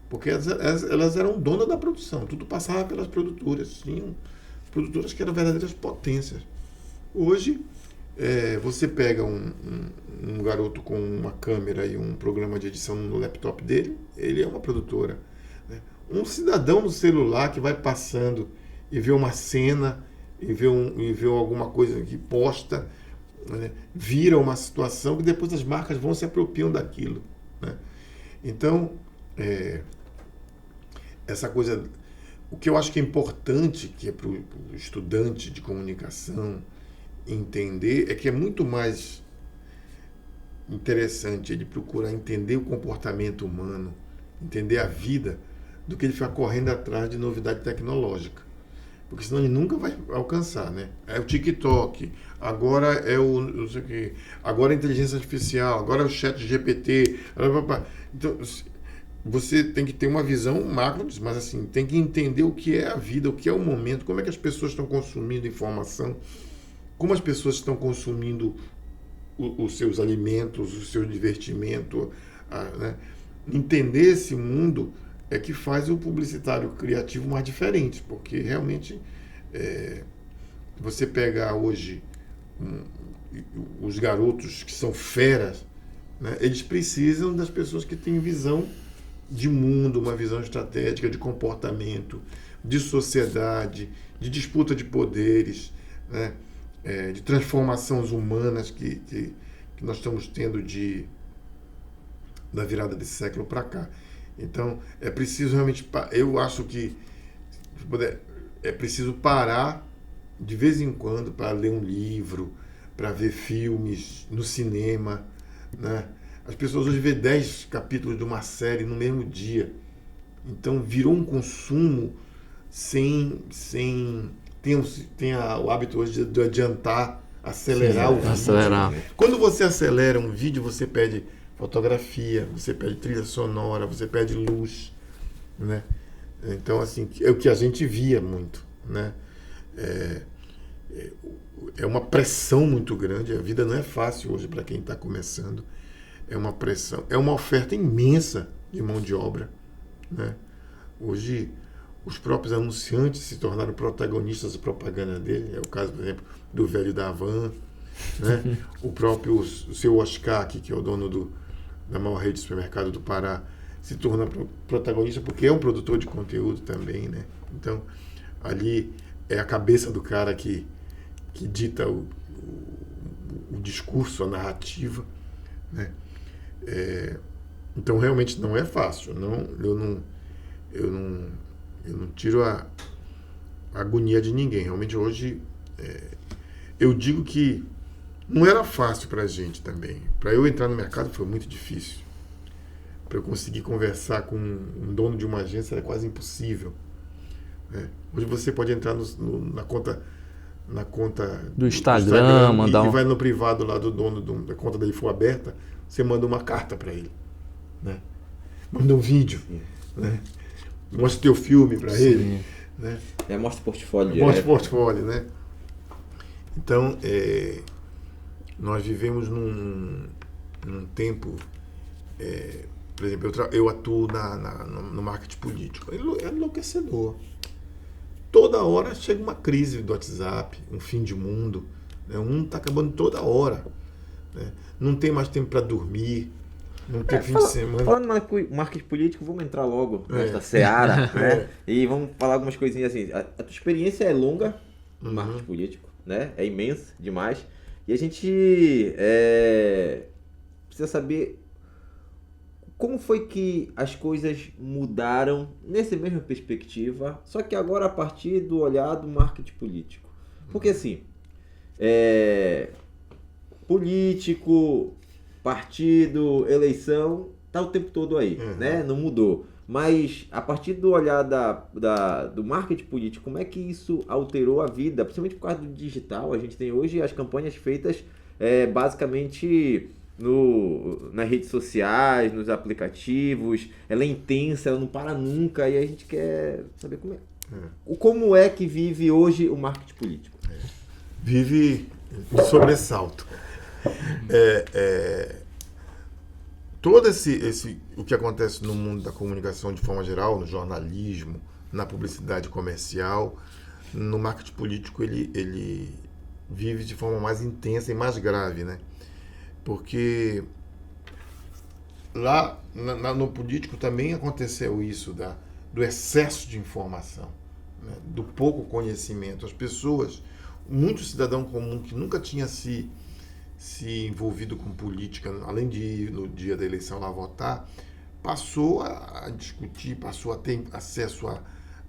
porque elas eram donas da produção, tudo passava pelas produtoras, tinham produtoras que eram verdadeiras potências. Hoje, você pega um garoto com uma câmera e um programa de edição no laptop dele, ele é uma produtora, né? Um cidadão no celular que vai passando e vê uma cena, e vê alguma coisa que posta, né? Vira uma situação que depois as marcas vão se apropriando daquilo, né? Então, essa coisa... O que eu acho que é importante, que é para o estudante de comunicação entender, é que é muito mais interessante ele procurar entender o comportamento humano, entender a vida, do que ele ficar correndo atrás de novidade tecnológica. Porque senão ele nunca vai alcançar, né? É o TikTok, agora é o não sei o quê, agora é a inteligência artificial, agora é o chat GPT. Então, você tem que ter uma visão macro, mas assim, tem que entender o que é a vida, o que é o momento, como é que as pessoas estão consumindo informação, como as pessoas estão consumindo os seus alimentos, o seu divertimento, né? Entender esse mundo é que faz o publicitário criativo mais diferente, porque realmente você pegar hoje os garotos que são feras, né, eles precisam das pessoas que têm visão de mundo, uma visão estratégica de comportamento, de sociedade, de disputa de poderes, né, de transformações humanas que nós estamos tendo da virada desse século para cá. Então, é preciso realmente... Eu acho que é preciso parar de vez em quando para ler um livro, para ver filmes no cinema, né? As pessoas hoje vêem 10 capítulos de uma série no mesmo dia. Então, virou um consumo sem tem o hábito hoje de adiantar, acelerar o vídeo. Acelerar. Quando você acelera um vídeo, você perde fotografia, você perde trilha sonora, você perde luz, né? Então, assim, é o que a gente via muito, né? É uma pressão muito grande. A vida não é fácil hoje para quem está começando. É uma pressão, é uma oferta imensa de mão de obra, né? Hoje, os próprios anunciantes se tornaram protagonistas da propaganda dele. É o caso, por exemplo, do velho da Havan, né? O próprio seu Oscar, que é o dono da maior rede de supermercado do Pará, se torna protagonista porque é um produtor de conteúdo também, né? Então, ali é a cabeça do cara que dita o discurso, a narrativa, né? Então realmente não é fácil. Eu não tiro a agonia de ninguém. Realmente hoje eu digo que não era fácil para a gente também. Para eu entrar no mercado foi muito difícil. Para eu conseguir conversar com um dono de uma agência era quase impossível. Hoje você pode entrar na conta do Instagram, mandar e vai no privado lá do dono da conta dele for aberta, você manda uma carta para ele, né? Manda um vídeo, né? Mostra teu filme para ele, né? Mostra o portfólio. Mostra o portfólio, né? Então, nós vivemos num tempo, por exemplo, eu atuo no marketing político. É enlouquecedor. Toda hora chega uma crise do WhatsApp, um fim de mundo. Né? O mundo está acabando toda hora. Né? Não tem mais tempo para dormir. Não tem fim de semana. Falando em marketing político, vamos entrar logo nessa seara. Né? E vamos falar algumas coisinhas assim. A tua experiência é longa no marketing político, né? É imensa demais. E a gente precisa saber como foi que as coisas mudaram nessa mesma perspectiva, só que agora a partir do olhar do marketing político. Porque assim, político, partido, eleição, tá o tempo todo aí, né? Não mudou. Mas a partir do olhar do marketing político, como é que isso alterou a vida? Principalmente por causa do digital, a gente tem hoje as campanhas feitas basicamente nas redes sociais, nos aplicativos, ela é intensa, ela não para nunca, e a gente quer saber como é que vive hoje o marketing político. Vive de sobressalto. Todo o que acontece no mundo da comunicação de forma geral, no jornalismo, na publicidade comercial, no marketing político ele vive de forma mais intensa e mais grave, né? Porque lá no político também aconteceu isso do excesso de informação, né? Do pouco conhecimento. As pessoas, muito cidadão comum que nunca tinha se envolvido com política, além de ir no dia da eleição lá votar, passou a discutir, passou a ter acesso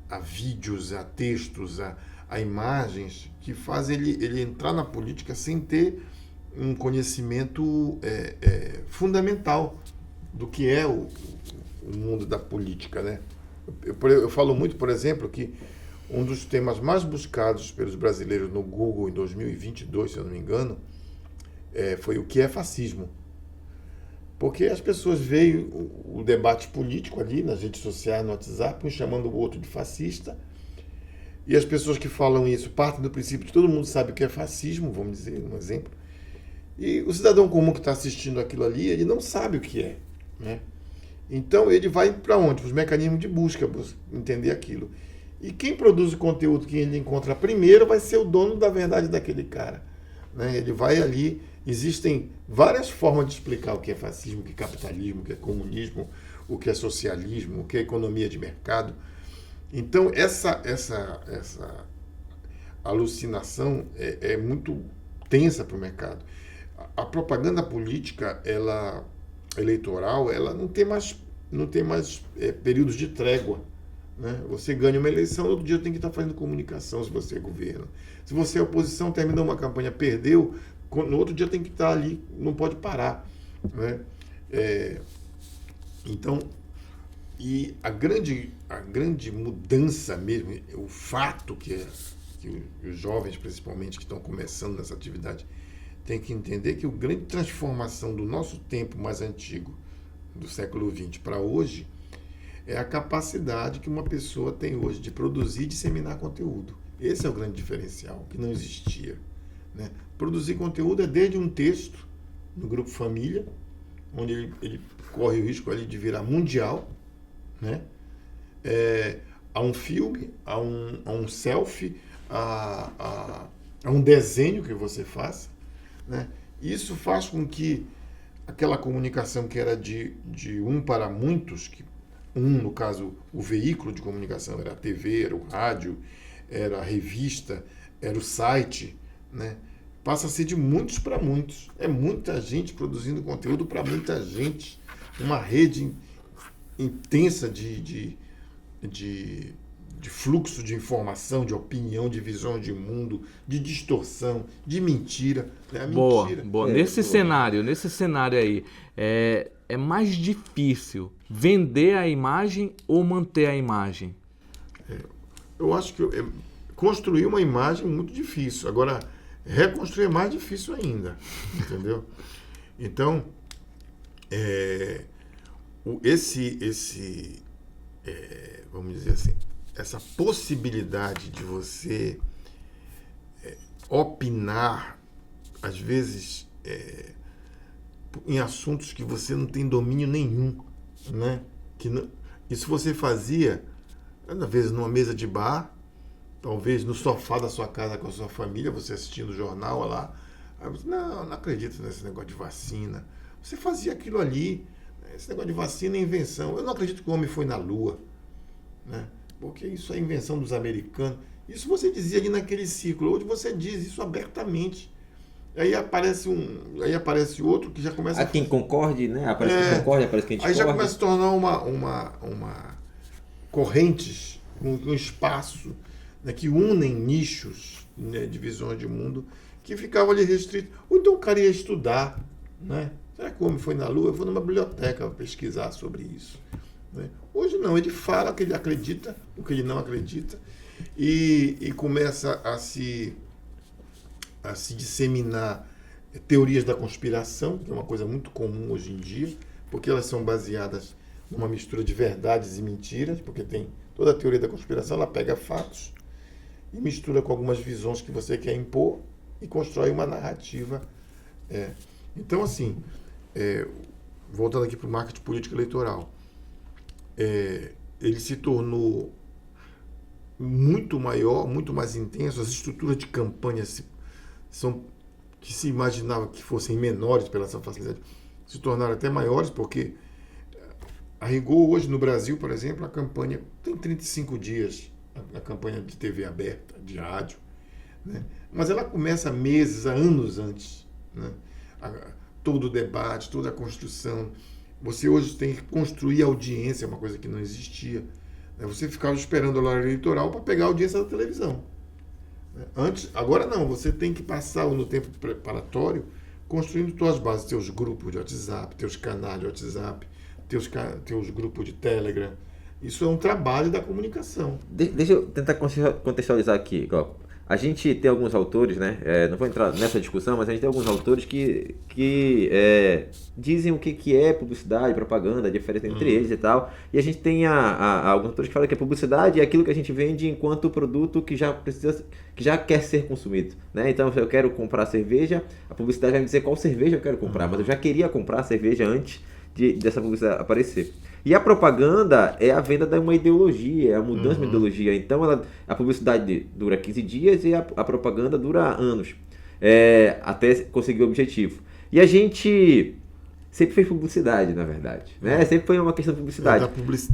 a vídeos, a textos, a imagens que fazem ele entrar na política sem ter um conhecimento fundamental do que é o mundo da política, né? Eu falo muito, por exemplo, que um dos temas mais buscados pelos brasileiros no Google em 2022, se eu não me engano, foi o que é fascismo. Porque as pessoas veem o debate político ali nas redes sociais, no WhatsApp, um chamando o outro de fascista, e as pessoas que falam isso partem do princípio de que todo mundo sabe o que é fascismo, vamos dizer, um exemplo. E o cidadão comum que está assistindo aquilo ali, ele não sabe o que é, né? Então ele vai para onde? Para os mecanismos de busca, para entender aquilo. E quem produz o conteúdo que ele encontra primeiro vai ser o dono da verdade daquele cara, né? Ele vai ali, existem várias formas de explicar o que é fascismo, o que é capitalismo, o que é comunismo, o que é socialismo, o que é economia de mercado. Então essa alucinação é muito tensa para o mercado. A propaganda política, eleitoral, ela não tem mais períodos de trégua, né? Você ganha uma eleição, no outro dia tem que estar fazendo comunicação se você é governo. Se você é oposição, terminou uma campanha, perdeu, no outro dia tem que estar ali, não pode parar, né? Então, e a grande mudança mesmo, o fato que os jovens, principalmente, que estão começando nessa atividade, tem que entender que a grande transformação do nosso tempo mais antigo, do século XX para hoje, é a capacidade que uma pessoa tem hoje de produzir e disseminar conteúdo. Esse é o grande diferencial, que não existia, né? Produzir conteúdo é desde um texto no Grupo Família, onde ele corre o risco ali de virar mundial, né? A um filme, a um selfie, a um desenho que você faça, né? Isso faz com que aquela comunicação que era de um para muitos, no caso, o veículo de comunicação era a TV, era o rádio, era a revista, era o site, né? passa a ser de muitos para muitos. É muita gente produzindo conteúdo para muita gente. Uma rede intensa de fluxo de informação, de opinião, de visão de mundo, de distorção, de mentira. Né? A mentira. Boa. Nesse cenário aí, é mais difícil vender a imagem ou manter a imagem? Eu acho que construir uma imagem é muito difícil. Agora, reconstruir é mais difícil ainda. Entendeu? Então, vamos dizer assim, essa possibilidade de você opinar, às vezes, em assuntos que você não tem domínio nenhum, né? Isso você fazia, às vezes, numa mesa de bar, talvez no sofá da sua casa com a sua família, você assistindo o jornal lá. Aí você, não acredito nesse negócio de vacina. Você fazia aquilo ali. Esse negócio de vacina é invenção. Eu não acredito que o homem foi na Lua, né? Porque isso é invenção dos americanos. Isso você dizia ali naquele ciclo. Hoje você diz isso abertamente. Aí aparece outro que já começa... Há quem concorde, né? Aparece quem concorde, aparece quem discorde. Aí já começa a tornar uma correntes, um espaço, né, que unem nichos, né, de visões de mundo que ficavam ali restritos. Ou então o cara ia estudar, né? Será que o homem foi na Lua? Eu vou numa biblioteca pesquisar sobre isso. Né? Hoje não, ele fala que ele acredita, o que ele não acredita, e começa a se disseminar teorias da conspiração, que é uma coisa muito comum hoje em dia, porque elas são baseadas numa mistura de verdades e mentiras, porque tem toda a teoria da conspiração, ela pega fatos e mistura com algumas visões que você quer impor e constrói uma narrativa. Então, assim, voltando aqui para o marketing político eleitoral, ele se tornou muito maior, muito mais intenso. As estruturas de campanha que se imaginava que fossem menores pela essa facilidade, se tornaram até maiores, porque a rigor hoje no Brasil, por exemplo, a campanha tem 35 dias, a campanha de TV aberta, de rádio, né? Mas ela começa meses, anos antes, né? Todo o debate, toda a construção. Você hoje tem que construir audiência, é uma coisa que não existia. Você ficava esperando a hora eleitoral para pegar a audiência da televisão. Agora não, você tem que passar no tempo preparatório construindo suas bases, teus grupos de WhatsApp, teus canais de WhatsApp, teus grupos de Telegram. Isso é um trabalho da comunicação. Deixa eu tentar contextualizar aqui, Glauco. A gente tem alguns autores, né? Não vou entrar nessa discussão, mas a gente tem alguns autores que dizem o que é publicidade, propaganda, a diferença entre eles e tal. E a gente tem alguns autores que falam que a publicidade é aquilo que a gente vende enquanto produto que já quer ser consumido, né? Então, se eu quero comprar cerveja, a publicidade vai me dizer qual cerveja eu quero comprar, mas eu já queria comprar a cerveja antes dessa publicidade aparecer. E a propaganda é a venda de uma ideologia, é a mudança de uma ideologia. Então, a publicidade dura 15 dias e a propaganda dura anos, até conseguir o objetivo. E a gente sempre fez publicidade, na verdade, né? Sempre foi uma questão de publicidade.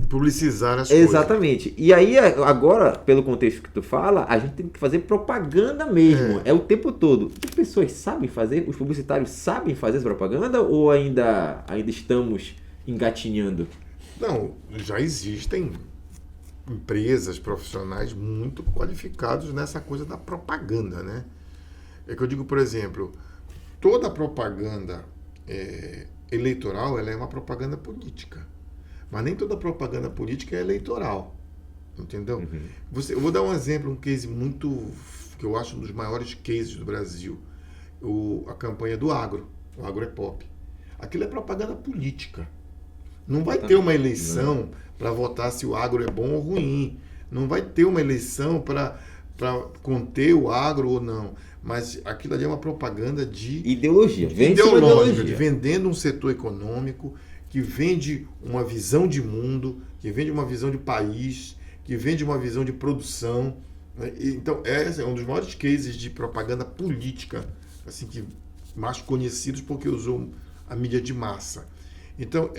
Publicizar as Exatamente. coisas. E aí, agora, pelo contexto que tu fala, a gente tem que fazer propaganda mesmo. É o tempo todo. As pessoas sabem fazer? Os publicitários sabem fazer essa propaganda? Ou ainda estamos engatinhando? Não, já existem empresas, profissionais muito qualificados nessa coisa da propaganda, né? É que eu digo, por exemplo, toda propaganda eleitoral, ela é uma propaganda política. Mas nem toda propaganda política é eleitoral. Entendeu? Eu vou dar um exemplo, um case que eu acho um dos maiores cases do Brasil. A campanha do agro. O agro é pop. Aquilo é propaganda política. Não vai ter uma eleição para votar se o agro é bom ou ruim. Não vai ter uma eleição para conter o agro ou não. Mas aquilo ali é uma propaganda de ideológica, de vendendo um setor econômico que vende uma visão de mundo, que vende uma visão de país, que vende uma visão de produção. Então, esse é um dos maiores cases de propaganda política, assim, mais conhecidos porque usou a mídia de massa. Então,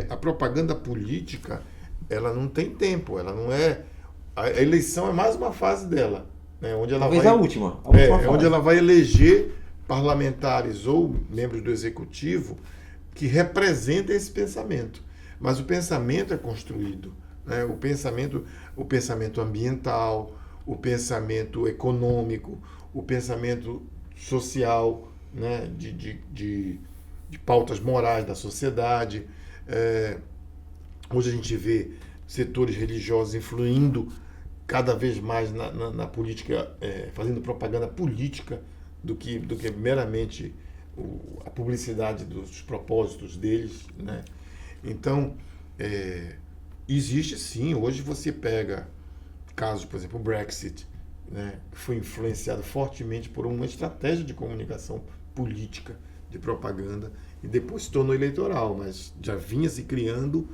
a propaganda política, ela não tem tempo, ela não é... A eleição é mais uma fase dela, né? Onde ela talvez vai, a última fase. onde ela vai eleger parlamentares ou membros do executivo que representem esse pensamento. Mas o pensamento é construído, né? O pensamento ambiental, o pensamento econômico, o pensamento social, né? de pautas morais da sociedade. Hoje a gente vê setores religiosos influindo cada vez mais na política, fazendo propaganda política do que meramente a publicidade dos propósitos deles, né? Então, existe sim, hoje você pega casos, por exemplo, o Brexit, né, que foi influenciado fortemente por uma estratégia de comunicação política, de propaganda, e depois se tornou eleitoral, mas já vinha se criando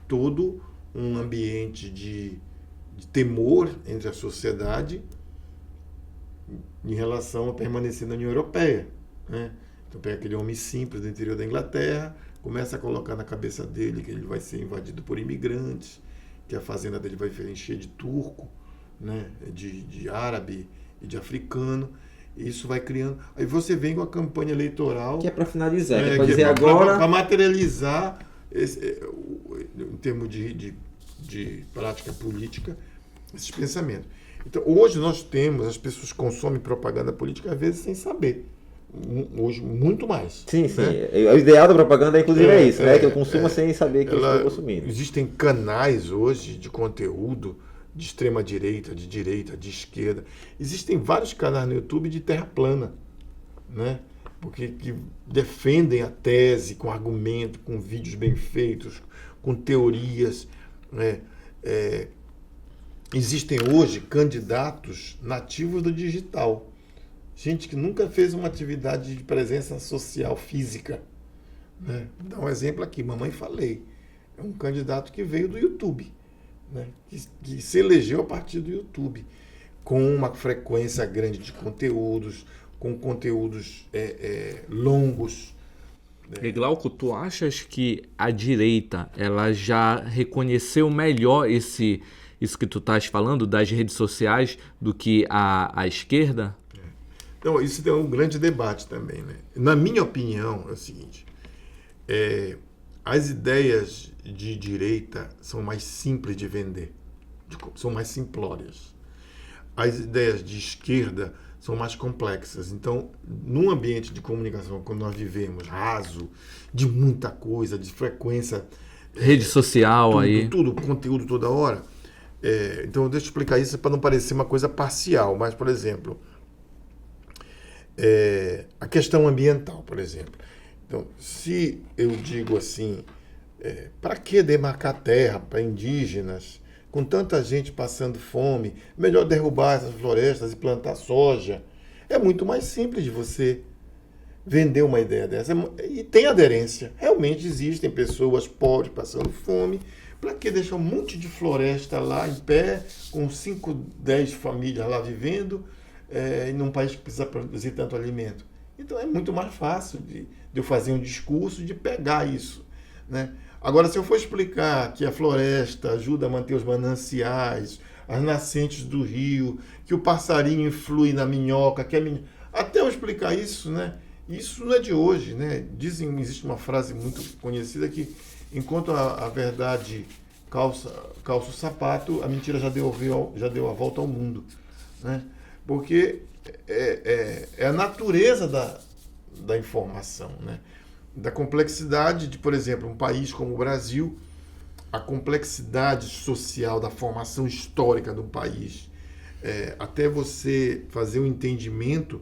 todo um ambiente de temor entre a sociedade em relação a permanecer na União Europeia, né? Então pega aquele homem simples do interior da Inglaterra, começa a colocar na cabeça dele que ele vai ser invadido por imigrantes, que a fazenda dele vai encher de turco, né? de árabe e de africano. Isso vai criando. Aí você vem com a campanha eleitoral. Que é para finalizar, que é para dizer agora. Para materializar, em termos de prática política, esses pensamentos. Então, hoje nós temos, as pessoas consomem propaganda política às vezes sem saber. Hoje, muito mais. Sim, sim. Né? O ideal da propaganda, inclusive, é isso, né? Que eu consumo sem saber que eu estou consumindo. Existem canais hoje de conteúdo de extrema direita, de esquerda. Existem vários canais no YouTube de terra plana, né? Porque que defendem a tese com argumento, com vídeos bem feitos, com teorias, né? Existem hoje candidatos nativos do digital. Gente que nunca fez uma atividade de presença social física, né? Vou dar um exemplo aqui, Mamãe Falei. É um candidato que veio do YouTube, né? Que se elegeu a partir do YouTube, com uma frequência grande de conteúdos, com conteúdos longos. E Glauco, tu achas que a direita ela já reconheceu melhor isso que tu estás falando das redes sociais do que a esquerda? Então, isso tem um grande debate também, né? Na minha opinião, é o seguinte, as ideias de direita são mais simples de vender, são mais simplórias. As ideias de esquerda são mais complexas. Então, num ambiente de comunicação, quando nós vivemos raso, de muita coisa, de frequência... Rede social tudo, conteúdo toda hora. Então, deixa eu explicar isso para não parecer uma coisa parcial, mas, por exemplo... a questão ambiental, por exemplo. Então, se eu digo assim, para que demarcar terra para indígenas, com tanta gente passando fome, melhor derrubar essas florestas e plantar soja? É muito mais simples de você vender uma ideia dessa. E tem aderência. Realmente existem pessoas pobres passando fome. Para que deixar um monte de floresta lá em pé, com 5, 10 famílias lá vivendo, num país que precisa produzir tanto alimento? Então é muito mais fácil de eu fazer um discurso, de pegar isso, né? Agora, se eu for explicar que a floresta ajuda a manter os mananciais, as nascentes do rio, que o passarinho influi na minhoca, até eu explicar isso, né? Isso não é de hoje, né? Existe uma frase muito conhecida que enquanto a verdade calça o sapato, a mentira já deu a volta ao mundo, né? Porque é a natureza da informação, né? Da complexidade de, por exemplo, um país como o Brasil, a complexidade social da formação histórica do país, até você fazer um entendimento,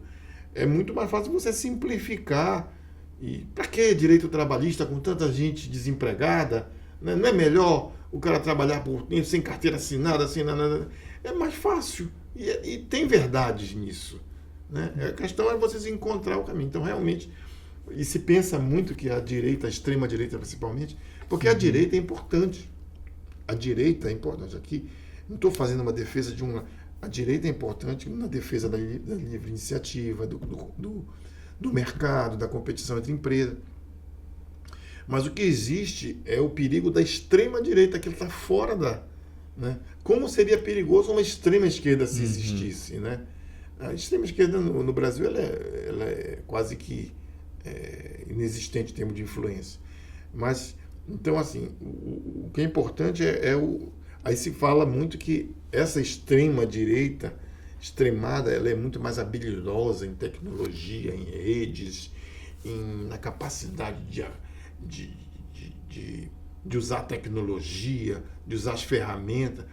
é muito mais fácil você simplificar. E para que direito trabalhista com tanta gente desempregada? Né? Não é melhor o cara trabalhar por tempo, sem carteira assinada, sem nada? É mais fácil. E tem verdades nisso, né? A questão é vocês encontrar o caminho. Então, realmente, e se pensa muito que a direita, a extrema-direita principalmente, porque a direita é importante. A direita é importante. Aqui, não estou fazendo uma defesa de uma... A direita é importante na defesa da livre iniciativa, do mercado, da competição entre empresas. Mas o que existe é o perigo da extrema-direita, que está fora da... Né? Como seria perigoso uma extrema-esquerda se existisse, né? A extrema-esquerda no Brasil ela é quase que inexistente em termos de influência. Mas, então, assim, o que é importante Aí se fala muito que essa extrema-direita, extremada, ela é muito mais habilidosa em tecnologia, em redes, na capacidade de usar a tecnologia, de usar as ferramentas.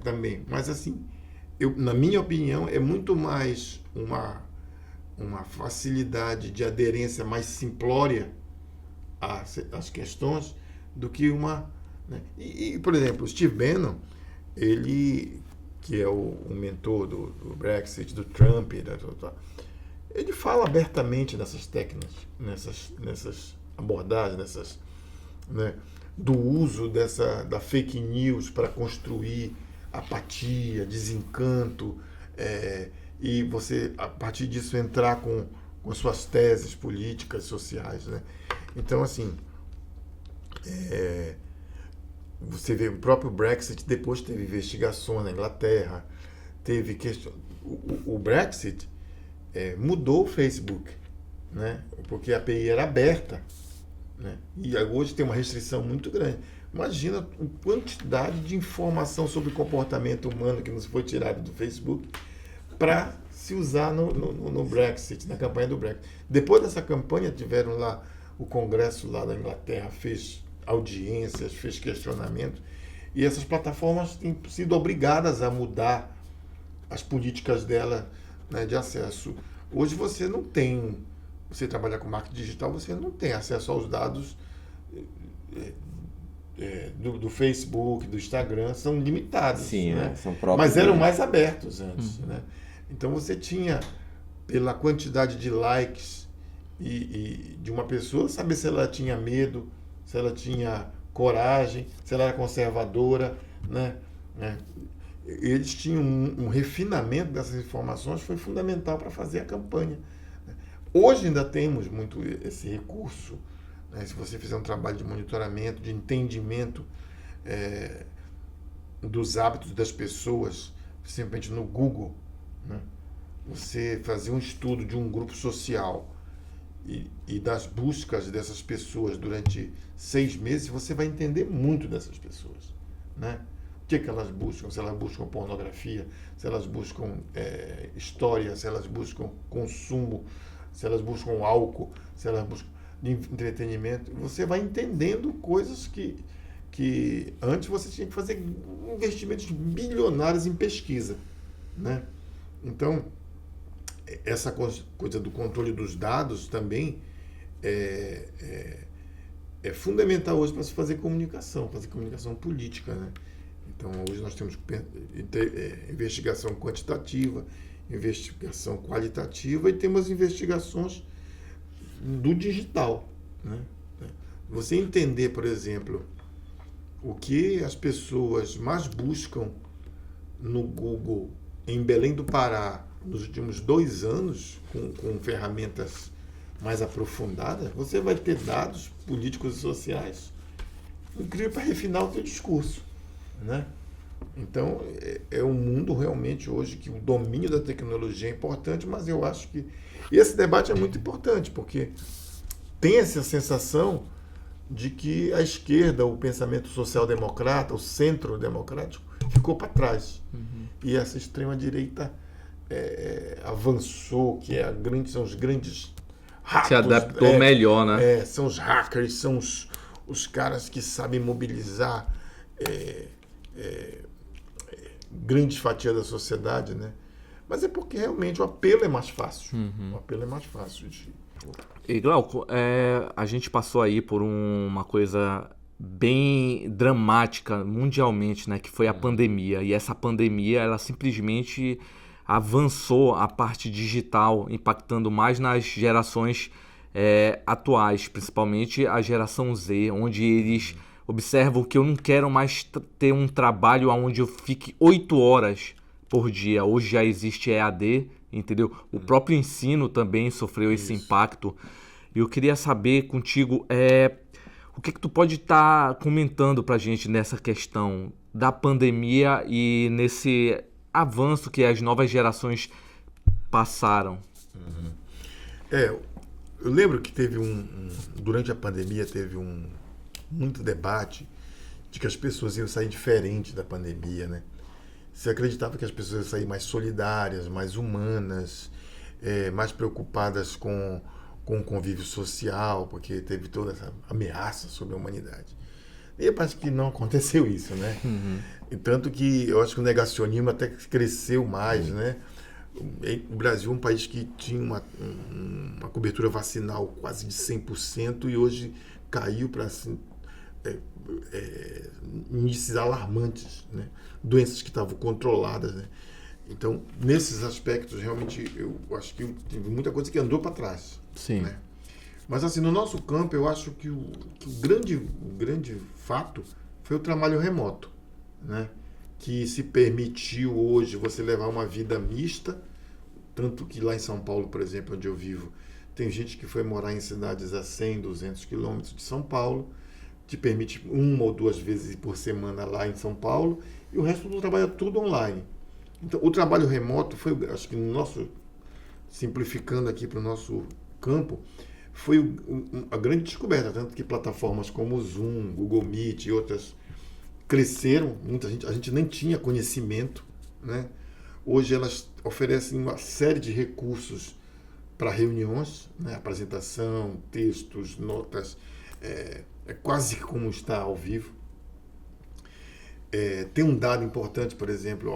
Também, mas assim, na minha opinião, é muito mais uma facilidade de aderência mais simplória às questões do que uma... Né? Por exemplo, o Steve Bannon, ele, que é o mentor do Brexit, do Trump, ele fala abertamente nessas técnicas, nessas abordagens, né, do uso da fake news para construir apatia, desencanto, e você, a partir disso, entrar com suas teses políticas, sociais. Né? Então, assim, você vê o próprio Brexit, depois teve investigações na Inglaterra, teve questão. O Brexit mudou o Facebook, né? Porque a API era aberta, né? E hoje tem uma restrição muito grande. Imagina a quantidade de informação sobre o comportamento humano que nos foi tirado do Facebook para se usar no Brexit, na campanha do Brexit. Depois dessa campanha, tiveram lá, o Congresso lá da Inglaterra fez audiências, fez questionamento, e essas plataformas têm sido obrigadas a mudar as políticas dela, né, de acesso. Hoje você trabalha com marketing digital, você não tem acesso aos dados do Facebook, do Instagram, são limitados. Sim, né? São próprios. Mas eram mais abertos antes. Né? Então você tinha, pela quantidade de likes e de uma pessoa, saber se ela tinha medo, se ela tinha coragem, se ela era conservadora, né? Eles tinham um refinamento dessas informações, foi fundamental para fazer a campanha. Hoje ainda temos muito esse recurso, né? Se você fizer um trabalho de monitoramento, de entendimento dos hábitos das pessoas, simplesmente no Google, né? Você fazer um estudo de um grupo social e das buscas dessas pessoas durante 6 meses, você vai entender muito dessas pessoas, né? O que elas buscam? Se elas buscam pornografia, se elas buscam história, se elas buscam consumo, se elas buscam álcool, se elas buscam entretenimento. Você vai entendendo coisas que antes você tinha que fazer investimentos bilionários em pesquisa, né? Então, essa coisa do controle dos dados também é fundamental hoje para se fazer comunicação política, né? Então, hoje nós temos investigação quantitativa, investigação qualitativa e temos investigações do digital, né? Você entender, por exemplo, o que as pessoas mais buscam no Google em Belém do Pará nos últimos 2 anos, com ferramentas mais aprofundadas, você vai ter dados políticos e sociais incríveis para refinar o seu discurso, né? Então, é um mundo realmente hoje que o domínio da tecnologia é importante, mas eu acho que... E esse debate é muito importante, porque tem essa sensação de que a esquerda, o pensamento social-democrata, o centro democrático, ficou para trás. E essa extrema-direita avançou, que são os grandes hackers. Se adaptou melhor, né? São os hackers, são os caras que sabem mobilizar grandes fatias da sociedade, né? Mas é porque realmente o apelo é mais fácil. O apelo é mais fácil de... E Glauco, a gente passou aí por uma coisa bem dramática mundialmente, né? Que foi a pandemia. E essa pandemia, ela simplesmente avançou a parte digital, impactando mais nas gerações atuais, principalmente a geração Z, onde eles observam que eu não quero mais ter um trabalho onde eu fique 8 horas por dia. Hoje já existe EAD, entendeu? O próprio ensino também sofreu esse impacto. E eu queria saber contigo, o que tu pode estar comentando pra gente nessa questão da pandemia e avanço que as novas gerações passaram. Eu lembro que teve durante a pandemia teve muito debate de que as pessoas iam sair diferente da pandemia, né? Se acreditava que as pessoas iam sair mais solidárias, mais humanas, mais preocupadas com o convívio social, porque teve toda essa ameaça sobre a humanidade. E parece que não aconteceu isso, né? E tanto que eu acho que o negacionismo até cresceu mais, né? O Brasil é um país que tinha uma cobertura vacinal quase de 100% e hoje caiu para índices alarmantes, né? Doenças que estavam controladas, né? Então, nesses aspectos, realmente, eu acho que teve muita coisa que andou para trás. Sim. Né? Mas, assim, no nosso campo, eu acho que o grande fato foi o trabalho remoto, né? Que se permitiu hoje você levar uma vida mista, tanto que lá em São Paulo, por exemplo, onde eu vivo, tem gente que foi morar em cidades a 100, 200 quilômetros de São Paulo, te permite 1 ou 2 vezes por semana lá em São Paulo, e o resto do trabalho é tudo online. Então, o trabalho remoto foi, acho que no nosso, simplificando aqui para o nosso campo, foi a grande descoberta, tanto que plataformas como o Zoom, Google Meet e outras cresceram, a gente nem tinha conhecimento, né? Hoje elas oferecem uma série de recursos para reuniões, né? Apresentação, textos, notas, é quase como estar ao vivo. Tem um dado importante, por exemplo,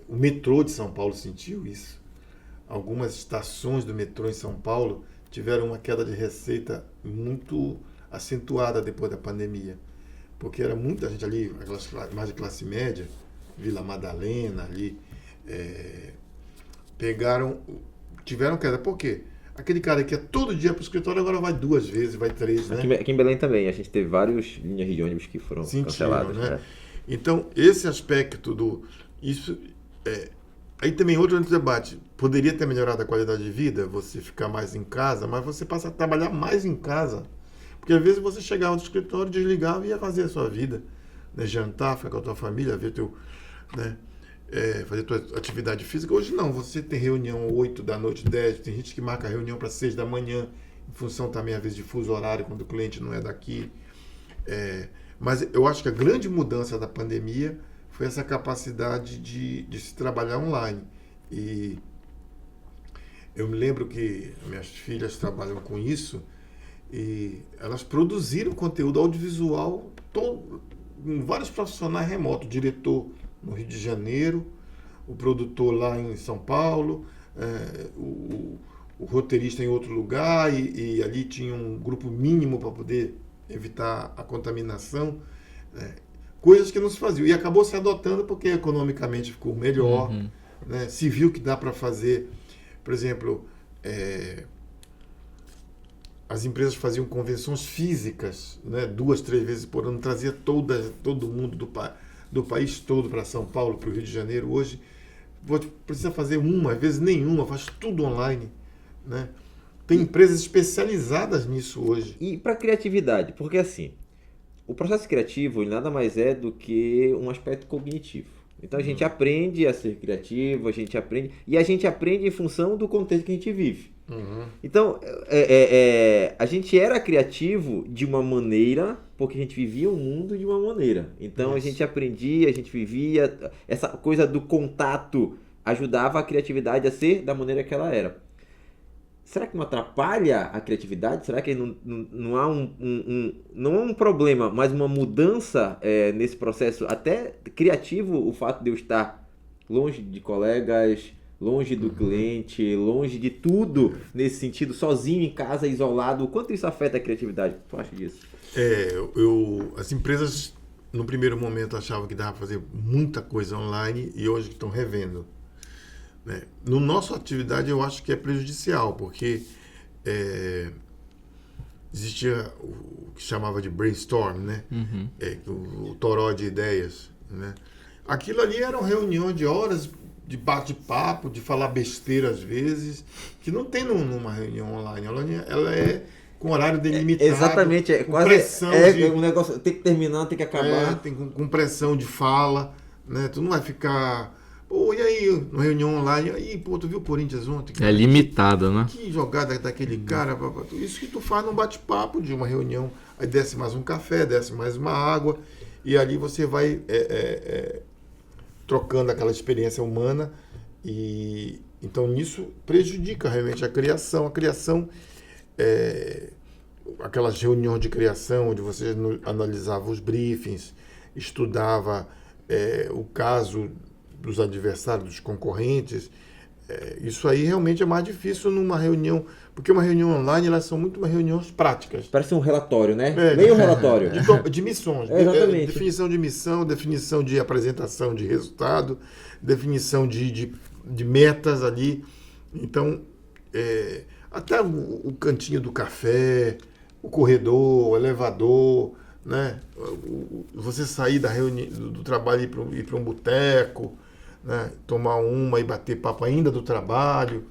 o metrô de São Paulo sentiu isso. Algumas estações do metrô em São Paulo tiveram uma queda de receita muito acentuada depois da pandemia. Porque era muita gente ali, mais de classe média, Vila Madalena, ali, tiveram queda. Por quê? Aquele cara que ia todo dia para o escritório agora vai 2 vezes, vai 3, né? Aqui em Belém também, a gente teve várias linhas de ônibus que foram canceladas. Né? Então, esse aspecto aí também outro debate. Poderia ter melhorado a qualidade de vida, você ficar mais em casa, mas você passa a trabalhar mais em casa. Porque às vezes você chegava no escritório, desligava e ia fazer a sua vida. Né? Jantar, ficar com a tua família, ver né? Fazer tua atividade física. Hoje não, você tem reunião 8 da noite, 10, tem gente que marca reunião para 6 da manhã, em função também, às vezes, de fuso horário, quando o cliente não é daqui. Mas eu acho que a grande mudança da pandemia foi essa capacidade de se trabalhar online. E eu me lembro que minhas filhas trabalham com isso e elas produziram conteúdo audiovisual em vários profissionais remotos, o diretor no Rio de Janeiro, o produtor lá em São Paulo, o roteirista em outro lugar, e ali tinha um grupo mínimo para poder evitar a contaminação, coisas que não se faziam. E acabou se adotando porque economicamente ficou melhor, né? Se viu que dá para fazer, por exemplo, as empresas faziam convenções físicas, né? 2, 3 vezes por ano, trazia todo mundo do país todo para São Paulo, para o Rio de Janeiro. Hoje precisa fazer às vezes nenhuma, faz tudo online, né? Tem empresas especializadas nisso hoje. E para criatividade, porque assim, o processo criativo ele nada mais é do que um aspecto cognitivo. Então a gente aprende a ser criativo, a gente aprende em função do contexto que a gente vive. Então, a gente era criativo de uma maneira, porque a gente vivia o mundo de uma maneira. Então a gente aprendia, a gente vivia, essa coisa do contato ajudava a criatividade a ser da maneira que ela era. Será que não atrapalha a criatividade? Será que não há não é um problema, mas uma mudança nesse processo até criativo, o fato de eu estar longe de colegas, longe do cliente, longe de tudo nesse sentido, sozinho em casa, isolado? O quanto isso afeta a criatividade? O que tu acha disso? As empresas, no primeiro momento, achavam que dava para fazer muita coisa online e hoje estão revendo. Né? No nossa atividade, eu acho que é prejudicial, porque existia o que chamava de brainstorm, né? O toró de ideias. Né? Aquilo ali era uma reunião de horas de bate-papo, de falar besteira às vezes, que não tem numa reunião online. Ela é com horário delimitado. Exatamente, com quase pressão um negócio, tem que terminar, tem que acabar. Com pressão de fala, né? Tu não vai ficar Pô, e aí, uma reunião online, aí, pô, tu viu o Corinthians ontem? É limitada, né? Que jogada daquele cara. Isso que tu faz num bate-papo de uma reunião. Aí desce mais um café, desce mais uma água, e ali você vai trocando aquela experiência humana. E então nisso prejudica realmente a criação. A criação, aquelas reuniões de criação, onde você analisava os briefings, estudava o caso dos adversários, dos concorrentes. Isso aí realmente é mais difícil numa reunião, porque uma reunião online, elas são muito mais reuniões práticas. Parece um relatório, né? Meio relatório. De missões. Exatamente. Definição de missão, definição de apresentação de resultado, definição de metas ali. Então, até o cantinho do café, o corredor, o elevador, né? Você sair do trabalho e ir para um boteco, né? Tomar uma e bater papo ainda do trabalho,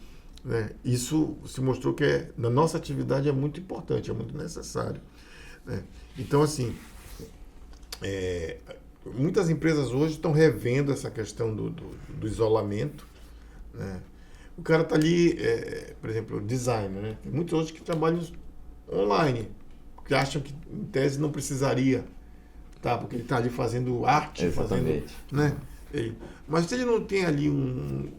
né? Isso se mostrou que na nossa atividade é muito importante, é muito necessário, né? Então, assim, muitas empresas hoje estão revendo essa questão do isolamento, né? O cara está ali, por exemplo, designer, né? Tem muitos hoje que trabalham online, que acham que em tese não precisaria, tá? Porque ele está ali fazendo arte, Exatamente. fazendo, né? Mas se ele não tem ali um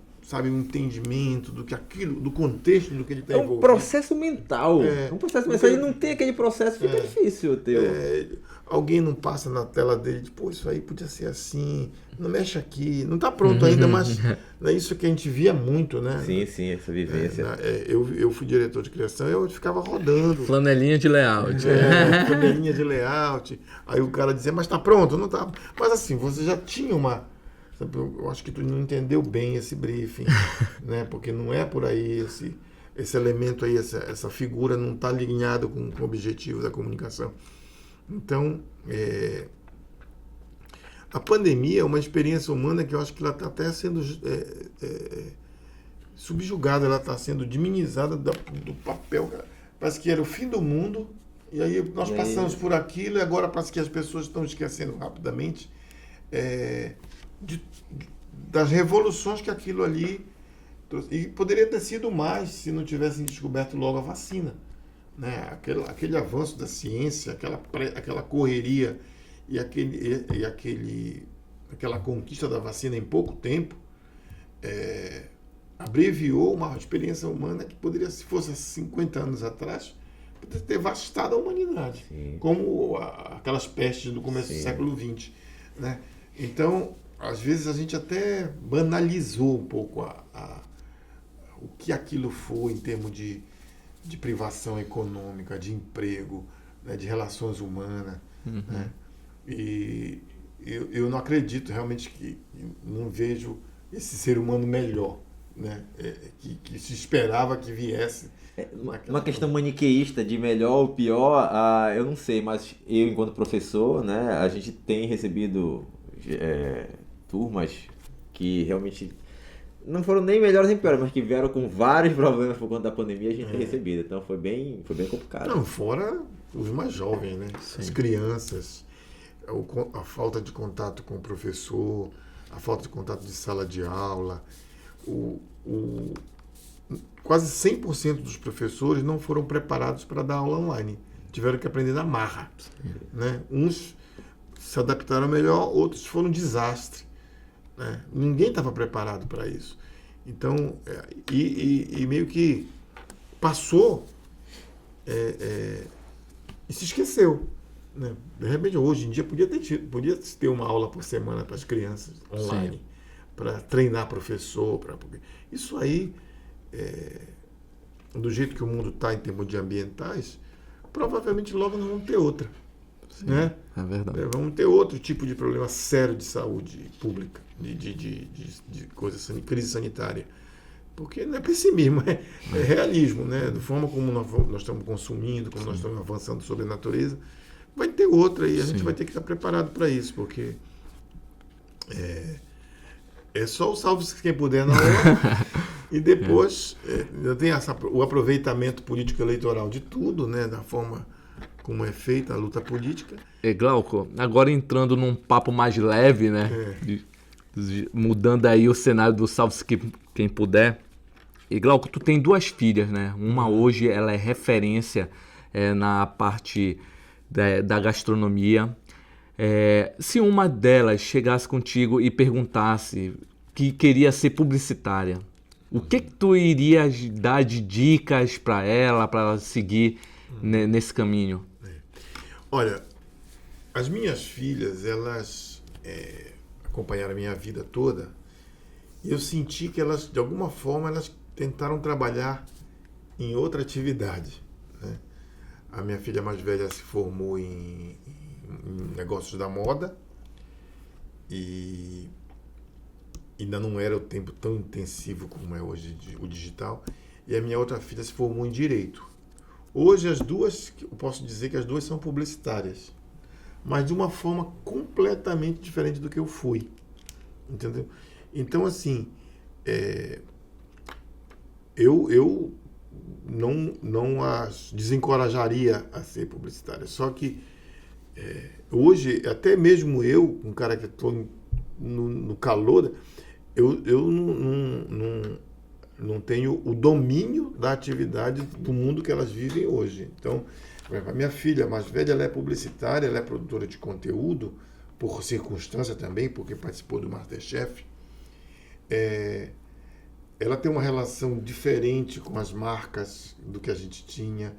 entendimento do contexto do que ele está É um envolvido. processo mental. Um processo mental. Se ele não tem aquele processo, fica difícil ter. Alguém não passa na tela dele, tipo, isso aí podia ser assim, não mexe aqui, não está pronto ainda, mas é isso que a gente via muito, né? Sim, essa vivência. Eu fui diretor de criação, eu ficava rodando. Flanelinha de layout. Flanelinha de layout. Aí o cara dizia, mas está pronto? Não está. Mas assim, você já tinha uma... Eu acho que tu não entendeu bem esse briefing, né? Porque não é por aí esse elemento aí, essa figura não está alinhado com o objetivo da comunicação. Então, a pandemia é uma experiência humana que eu acho que ela está até sendo subjugada, ela está sendo diminizada do papel. Parece que era o fim do mundo, e aí nós passamos por aquilo, e agora parece que as pessoas estão esquecendo rapidamente das revoluções que aquilo ali trouxe. E poderia ter sido mais se não tivessem descoberto logo a vacina, né? Aquele avanço da ciência, aquela correria e aquela conquista da vacina em pouco tempo abreviou uma experiência humana que poderia, se fosse 50 anos atrás, poderia ter devastado a humanidade. Sim. Como aquelas pestes do começo do século XX, né? Então, às vezes a gente até banalizou um pouco o que aquilo foi em termos de privação econômica, de emprego, né, de relações humanas. Né? E eu não acredito realmente não vejo esse ser humano melhor, né, que se esperava que viesse. Uma questão maniqueísta de melhor ou pior, eu não sei, mas eu, enquanto professor, né, a gente tem recebido turmas que realmente não foram nem melhores nem piores, mas que vieram com vários problemas por conta da pandemia, a gente tem recebido. Então foi bem complicado. Não, fora os mais jovens, né? Sim. As crianças, a falta de contato com o professor, a falta de contato de sala de aula. Quase 100% dos professores não foram preparados para dar aula online. Tiveram que aprender na marra. Né? Uns se adaptaram melhor, outros foram um desastre. Né? Ninguém estava preparado para isso. Então, e meio que passou e se esqueceu. Né? De repente, hoje em dia, podia ter uma aula por semana para as crianças online, para treinar professor. Isso aí, do jeito que o mundo está em termos de ambientais, provavelmente logo nós vamos ter outra. Sim, né? É verdade. Vamos ter outro tipo de problema sério de saúde pública, de crise sanitária. Porque não é pessimismo, é realismo, né? Da forma como nós estamos consumindo, como nós estamos avançando sobre a natureza, vai ter outra e a gente vai ter que estar preparado para isso, porque é só o salve-se quem puder na hora. E depois tem o aproveitamento político-eleitoral de tudo, né? Da forma como é feita a luta política. Glauco, agora entrando num papo mais leve, né? mudando aí o cenário do Salve-se Quem Puder. E Glauco, tu tem 2 filhas, né? Uma hoje, ela é referência na parte da gastronomia. Se uma delas chegasse contigo e perguntasse que queria ser publicitária, o que tu iria dar de dicas para ela seguir nesse caminho? Olha, as minhas filhas, elas acompanharam a minha vida toda e eu senti que elas, de alguma forma, elas tentaram trabalhar em outra atividade, né? A minha filha mais velha se formou em negócios da moda e ainda não era o tempo tão intensivo como é hoje o digital. E a minha outra filha se formou em Direito. Hoje as duas, eu posso dizer que as duas são publicitárias, mas de uma forma completamente diferente do que eu fui, entendeu? Então, assim, eu não as desencorajaria a ser publicitária, só que hoje, até mesmo eu, um cara que estou no calor, eu não tenho o domínio da atividade do mundo que elas vivem hoje. Então, a minha filha mais velha, ela é publicitária, ela é produtora de conteúdo, por circunstância também, porque participou do MasterChef. Ela tem uma relação diferente com as marcas do que a gente tinha.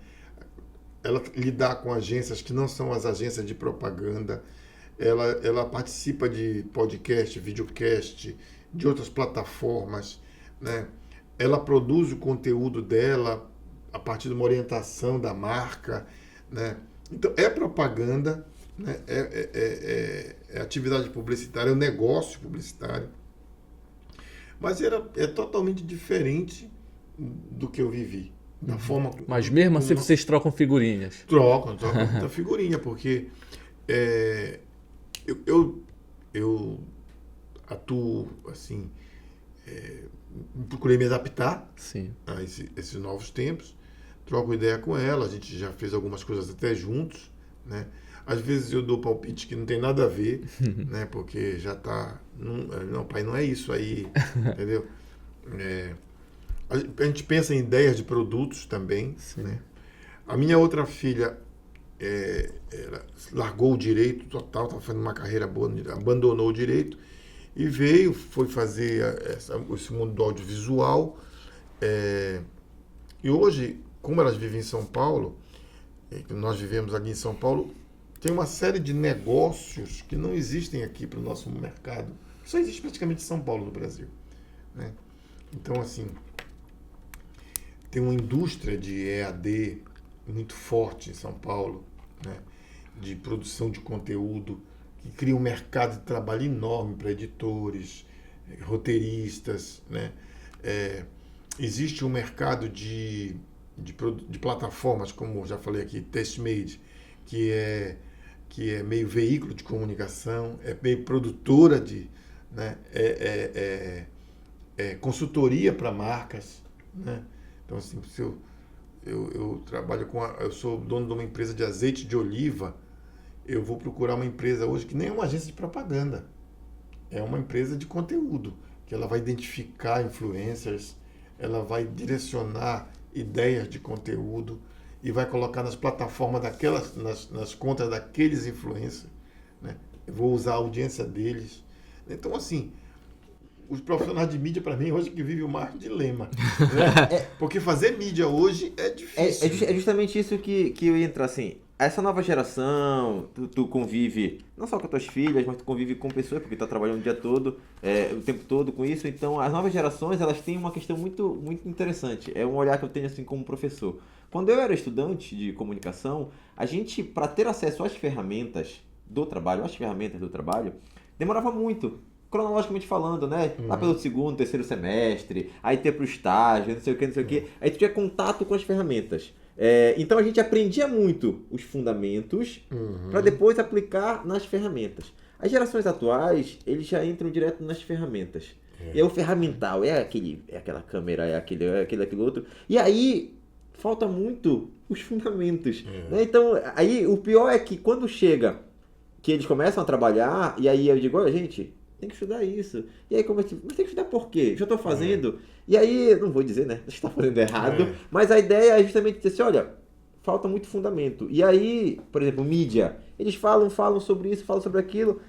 Ela lidar com agências que não são as agências de propaganda. Ela participa de podcast, videocast, de outras plataformas, né? Ela produz o conteúdo dela a partir de uma orientação da marca, né? Então, é propaganda, né? É atividade publicitária, é um negócio publicitário. Mas é totalmente diferente do que eu vivi. Da forma Mas mesmo assim vocês trocam figurinhas? Trocam muita figurinha, porque eu atuo assim, procurei me adaptar a esses novos tempos, troco ideia com ela, a gente já fez algumas coisas até juntos, né? Às vezes eu dou palpite que não tem nada a ver, né? Porque já tá... Não, pai, não é isso aí, entendeu? A gente pensa em ideias de produtos também, né? A minha outra filha ela largou o direito total, estava fazendo uma carreira boa, abandonou o direito e foi fazer esse mundo do audiovisual. E hoje, como elas vivem em São Paulo, nós vivemos aqui em São Paulo, tem uma série de negócios que não existem aqui para o nosso mercado. Só existe praticamente em São Paulo, no Brasil, né? Então, assim, tem uma indústria de EAD muito forte em São Paulo, né? De produção de conteúdo, que cria um mercado de trabalho enorme para editores, roteiristas, né? Existe um mercado de plataformas, como eu já falei aqui, Testmade, que é meio veículo de comunicação, é meio produtora né? Consultoria para marcas, né? Então, assim, se eu trabalho eu sou dono de uma empresa de azeite de oliva, eu vou procurar uma empresa hoje que nem é uma agência de propaganda, é uma empresa de conteúdo, que ela vai identificar influencers, ela vai direcionar ideias de conteúdo e vai colocar nas plataformas nas contas daqueles influencers, né? Eu vou usar a audiência deles. Então, assim, os profissionais de mídia, para mim, hoje que vivem o maior dilema, né? Porque fazer mídia hoje é difícil. É justamente isso que eu ia entrar, assim. Essa nova geração, tu convive não só com as tuas filhas, mas tu convive com pessoas, porque tu tá trabalhando o dia todo, o tempo todo com isso. Então, as novas gerações, elas têm uma questão muito, muito interessante. É um olhar que eu tenho, assim, como professor. Quando eu era estudante de comunicação, a gente, para ter acesso às ferramentas do trabalho, demorava muito. Cronologicamente falando, né? Lá pelo segundo, terceiro semestre, aí ter pro estágio, não sei o que. Aí tu tinha contato com as ferramentas. Então a gente aprendia muito os fundamentos para depois aplicar nas ferramentas. As gerações atuais, eles já entram direto nas ferramentas. É o ferramental, aquela câmera, aquilo outro. E aí falta muito os fundamentos. Né? Então, aí o pior é que quando chega, que eles começam a trabalhar, e aí eu digo, olha, gente, tem que estudar isso. E aí, como mas tem que estudar por quê? Já estou fazendo. E aí, não vou dizer, né? Você está fazendo errado. Mas a ideia é justamente dizer assim, olha, falta muito fundamento. E aí, por exemplo, mídia. Eles falam sobre isso, falam sobre aquilo.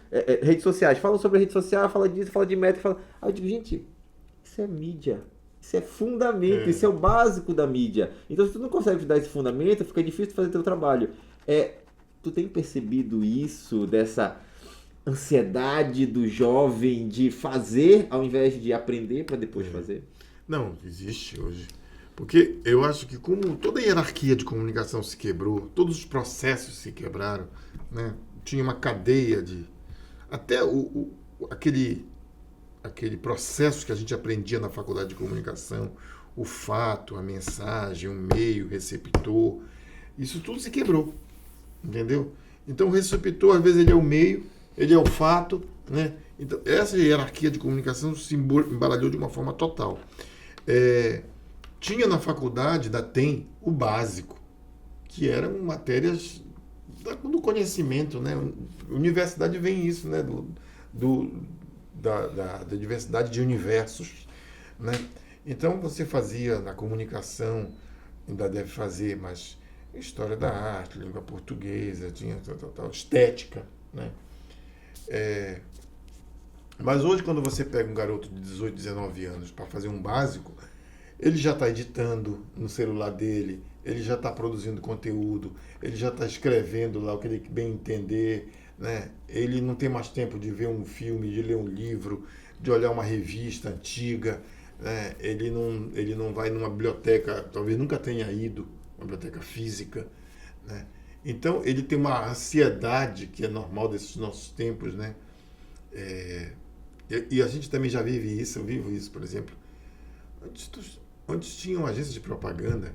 Redes sociais, falam sobre rede social, falam disso, falam de métrica. Aí eu digo, gente, isso é mídia. Isso é fundamento, isso é o básico da mídia. Então, se tu não consegue dar esse fundamento, fica difícil fazer teu trabalho. Tu tem percebido isso, dessa ansiedade do jovem de fazer ao invés de aprender para depois fazer? Não, existe hoje. Porque eu acho que como toda a hierarquia de comunicação se quebrou, todos os processos se quebraram, né? Tinha uma cadeia de... Até aquele processo que a gente aprendia na faculdade de comunicação, o fato, a mensagem, o meio, o receptor, isso tudo se quebrou, entendeu? Então o receptor, às vezes, ele é o meio, ele é o fato, né? Então, essa hierarquia de comunicação se embaralhou de uma forma total. Tinha na faculdade da TEM o básico, que eram matérias do conhecimento, né? Universidade vem isso, né? Da diversidade de universos, né? Então você fazia na comunicação, ainda deve fazer, mas história da arte, língua portuguesa, tinha tal, estética, né? Mas hoje, quando você pega um garoto de 18, 19 anos para fazer um básico, ele já está editando no celular dele, ele já está produzindo conteúdo, ele já está escrevendo lá o que ele bem entender, né? Ele não tem mais tempo de ver um filme, de ler um livro, de olhar uma revista antiga, né? Ele não vai numa biblioteca, talvez nunca tenha ido, uma biblioteca física, né? Então ele tem uma ansiedade que é normal desses nossos tempos, né? E a gente também já vive isso, eu vivo isso, por exemplo. Antes tinham agências de propaganda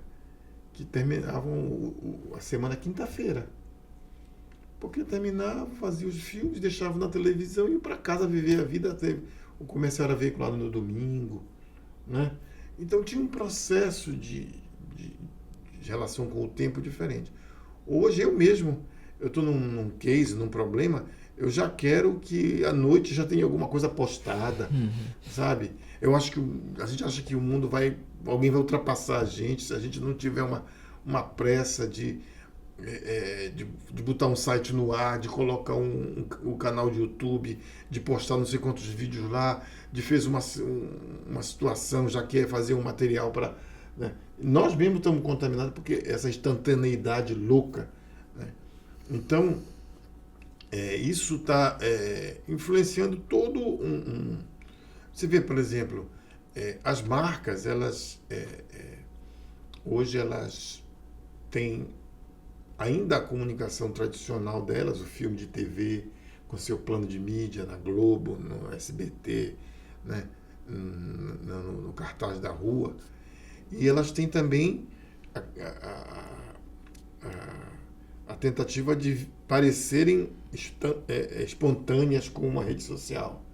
que terminavam a semana quinta-feira. Porque terminava, fazia os filmes, deixava na televisão e ia para casa viver a vida. O comercial era veiculado no domingo, né? Então tinha um processo de relação com o tempo diferente. Hoje eu estou num case, num problema, eu já quero que à noite já tenha alguma coisa postada, sabe? Eu acho que a gente acha que o mundo alguém vai ultrapassar a gente se a gente não tiver uma pressa de botar um site no ar, de colocar um canal de YouTube, de postar não sei quantos vídeos lá, de fez uma situação, já quer fazer um material para... Né? Nós mesmos estamos contaminados porque essa instantaneidade louca, né? Então, isso está influenciando todo Você vê, por exemplo, as marcas, hoje elas têm ainda a comunicação tradicional delas, o filme de TV, com seu plano de mídia na Globo, no SBT, né? No cartaz da rua. E elas têm também a tentativa de parecerem espontâneas com uma rede social.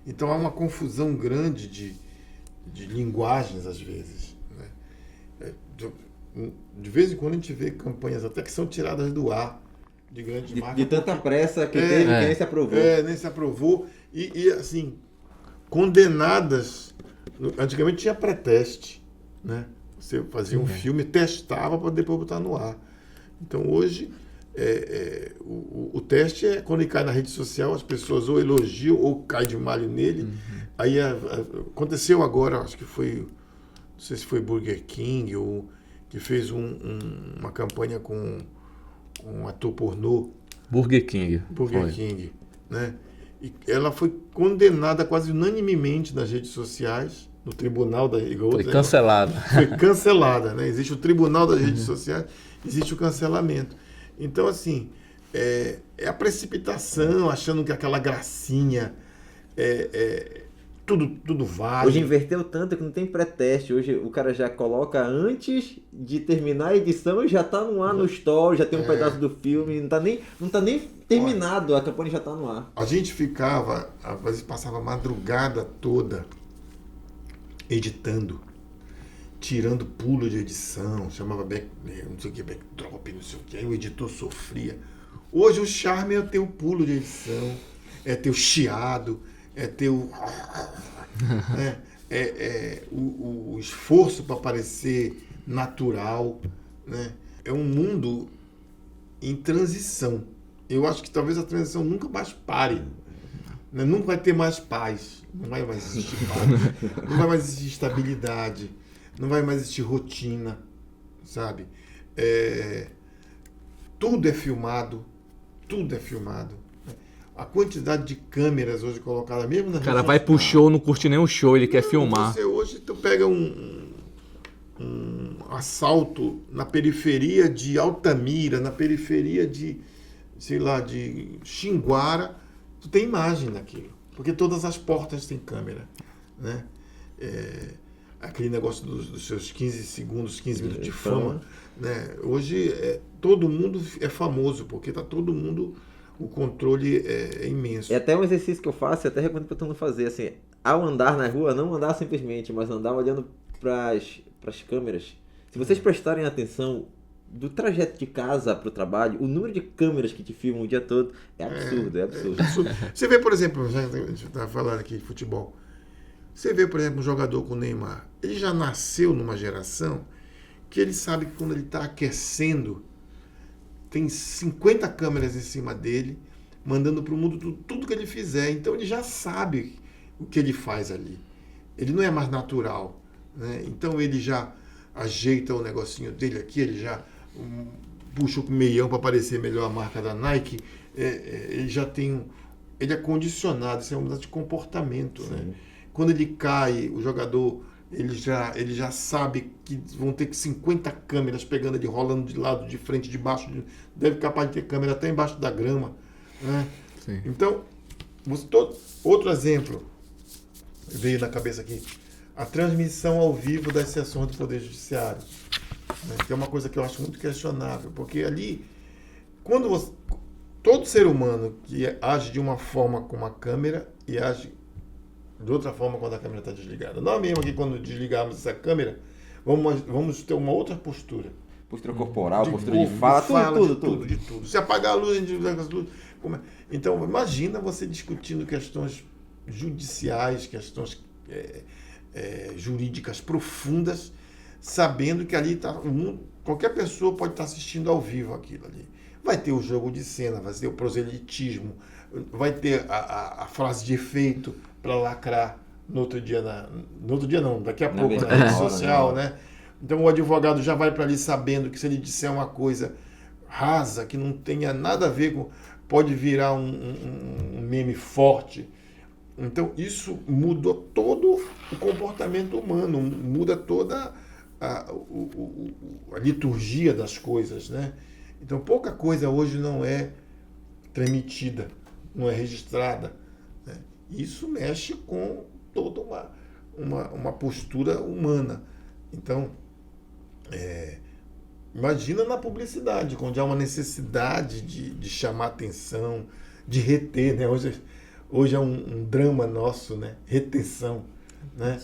Então há uma confusão grande de linguagens, às vezes, né? De vez em quando a gente vê campanhas até que são tiradas do ar, de grandes marcas. De tanta pressa que teve, que nem se aprovou. Nem se aprovou. E assim, condenadas. Antigamente tinha pré-teste, né? Você fazia um filme, testava para depois botar no ar. Então hoje o teste é quando ele cai na rede social, as pessoas ou elogiam ou cai de malho nele. Aí aconteceu agora, acho que foi, não sei se foi Burger King ou que fez uma campanha com um ator pornô. Burger King, né? E ela foi condenada quase unanimemente nas redes sociais, no tribunal da... Foi cancelada. Foi cancelada, né? Existe o tribunal das redes sociais, existe o cancelamento. Então, assim, a precipitação, achando que aquela gracinha tudo vale. Hoje inverteu tanto que não tem pré-teste. Hoje o cara já coloca antes de terminar a edição e já tá no ar no story, já tem um pedaço do filme, não tá nem terminado, a campanha já tá no ar. A gente ficava, às vezes passava a madrugada toda editando, tirando pulo de edição, chamava não sei o que, backdrop, não sei o que, aí o editor sofria. Hoje o charme é ter o pulo de edição, é ter o chiado, é ter o o esforço para parecer natural, né? É um mundo em transição. Eu acho que talvez a transição nunca mais pare, né? Nunca vai ter mais paz, não vai mais existir paz, não vai mais existir estabilidade, não vai mais existir rotina, sabe? Tudo é filmado, tudo é filmado. A quantidade de câmeras hoje colocadas mesmo na O cara vai pro show, não curte nem o show, ele quer filmar. Você hoje tu pega um assalto na periferia de Altamira, na periferia de, sei lá, de Xinguara, tu tem imagem daquilo, porque todas as portas têm câmera, né? Aquele negócio dos seus 15 segundos, 15 minutos de fama, né? Hoje todo mundo é famoso, porque tá todo mundo, o controle é imenso. É até um exercício que eu faço, e até recomendo para todo mundo fazer, assim, ao andar na rua, não andar simplesmente, mas andar olhando para as câmeras. Se vocês prestarem atenção do trajeto de casa para o trabalho, o número de câmeras que te filmam o dia todo é absurdo, é absurdo. Você vê, por exemplo, a gente está falando aqui de futebol, você vê, por exemplo, um jogador com o Neymar, ele já nasceu numa geração que ele sabe que quando ele está aquecendo, tem 50 câmeras em cima dele, mandando para o mundo tudo que ele fizer. Então ele já sabe o que ele faz ali. Ele não é mais natural, né? Então ele já ajeita o negocinho dele aqui, ele já puxa o meião para parecer melhor a marca da Nike. Ele já tem... Ele é condicionado, isso é uma mudança de comportamento, né? Quando ele cai, o jogador... Ele já sabe que vão ter 50 câmeras pegando ele, rolando de lado, de frente, de baixo. Deve capaz de ter câmera até embaixo da grama, né? Sim. Então, outro exemplo veio na cabeça aqui. A transmissão ao vivo das sessões do Poder Judiciário, né? Que é uma coisa que eu acho muito questionável, porque ali, todo ser humano que age de uma forma com uma câmera e age de outra forma quando a câmera está desligada. Não é mesmo que quando desligarmos essa câmera, vamos ter uma outra postura. Postura corporal, postura de fala, tudo. De tudo. Se apagar a luz, a gente desliga as luzes. Então, imagina você discutindo questões judiciais, questões jurídicas profundas, sabendo que ali está qualquer pessoa pode estar assistindo ao vivo aquilo ali. Vai ter o jogo de cena, vai ter o proselitismo, vai ter a frase de efeito para lacrar no outro dia daqui a pouco na rede social, né? Então o advogado já vai para ali sabendo que se ele disser uma coisa rasa, que não tenha nada a ver com... pode virar um meme forte. Então isso mudou todo o comportamento humano, muda toda a liturgia das coisas, né? Então pouca coisa hoje não é transmitida, não é registrada, né? Isso mexe com toda uma postura humana. Então, imagina na publicidade, onde há uma necessidade de chamar atenção, de reter, né? Hoje é um drama nosso, né? Retenção, né?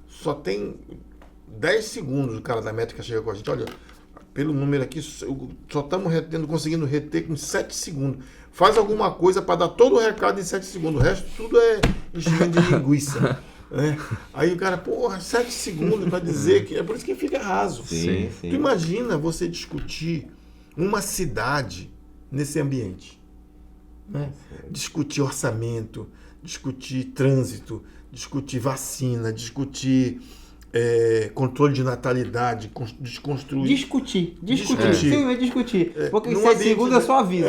Só tem 10 segundos o cara da métrica chega com a gente, olha, pelo número aqui, só estamos conseguindo reter com 7 segundos. Faz alguma coisa para dar todo o recado em 7 segundos. O resto tudo é enchimento de linguiça. Né? Aí o cara, 7 segundos para dizer que... É por isso que fica raso. Sim. Tu imagina você discutir uma cidade nesse ambiente. Né? Discutir orçamento, discutir trânsito, discutir vacina, discutir... controle de natalidade, desconstruir. Discutir. Sim, discutir. Porque em 7 segundos eu só aviso.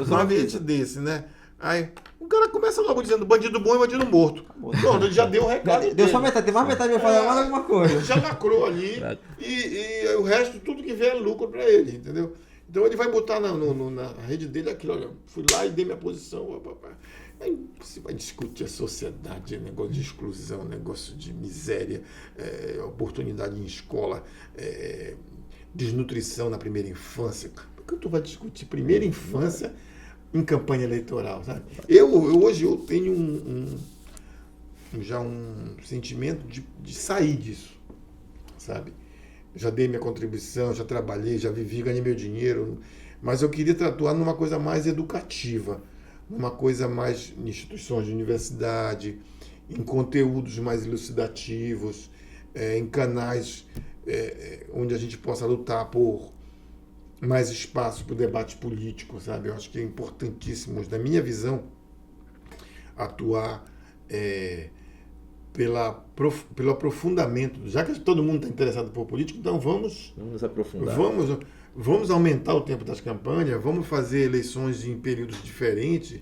Num ambiente desse, né? Aí o cara começa logo dizendo bandido bom e bandido morto. Pronto, ele já deu o recado. Deu só metade, tem mais metade vai falar mais alguma coisa. Já lacrou ali e o resto, tudo que vier é lucro para ele, entendeu? Então ele vai botar na rede dele aquilo, olha, fui lá e dei minha posição. Aí você vai discutir a sociedade, negócio de exclusão, negócio de miséria, oportunidade em escola, desnutrição na primeira infância. Por que tu vai discutir primeira infância em campanha eleitoral, sabe? Hoje eu tenho já um sentimento de sair disso, sabe? Já dei minha contribuição, já trabalhei, já vivi, ganhei meu dinheiro, mas eu queria atuar numa coisa mais educativa, numa coisa mais em instituições de universidade, em conteúdos mais elucidativos, em canais onde a gente possa lutar por mais espaço para o debate político, sabe? Eu acho que é importantíssimo, na minha visão, atuar pelo aprofundamento. Já que todo mundo está interessado por política, então vamos aprofundar. Vamos aumentar o tempo das campanhas, vamos fazer eleições em períodos diferentes,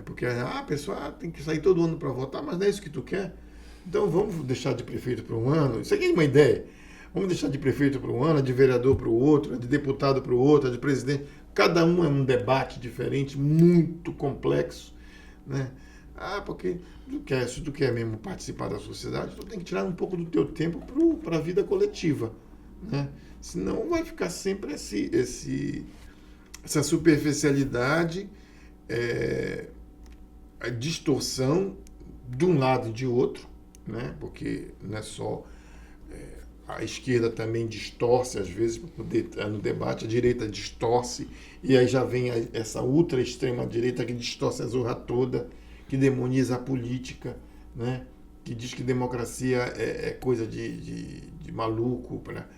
porque a pessoa tem que sair todo ano para votar, mas não é isso que tu quer. Então vamos deixar de prefeito para um ano. Isso aqui é uma ideia. Vamos deixar de prefeito para um ano, de vereador para o outro, de deputado para o outro, de presidente. Cada um é um debate diferente, muito complexo, né? Porque se tu quer mesmo participar da sociedade, tu tem que tirar um pouco do teu tempo para a vida coletiva, né? Senão vai ficar sempre essa superficialidade, a distorção de um lado e de outro, né? Porque não é só... a esquerda também distorce, às vezes, para poder estar no debate, a direita distorce, e aí já vem essa ultra extrema direita que distorce a zorra toda, que demoniza a política, né? Que diz que democracia é coisa de maluco para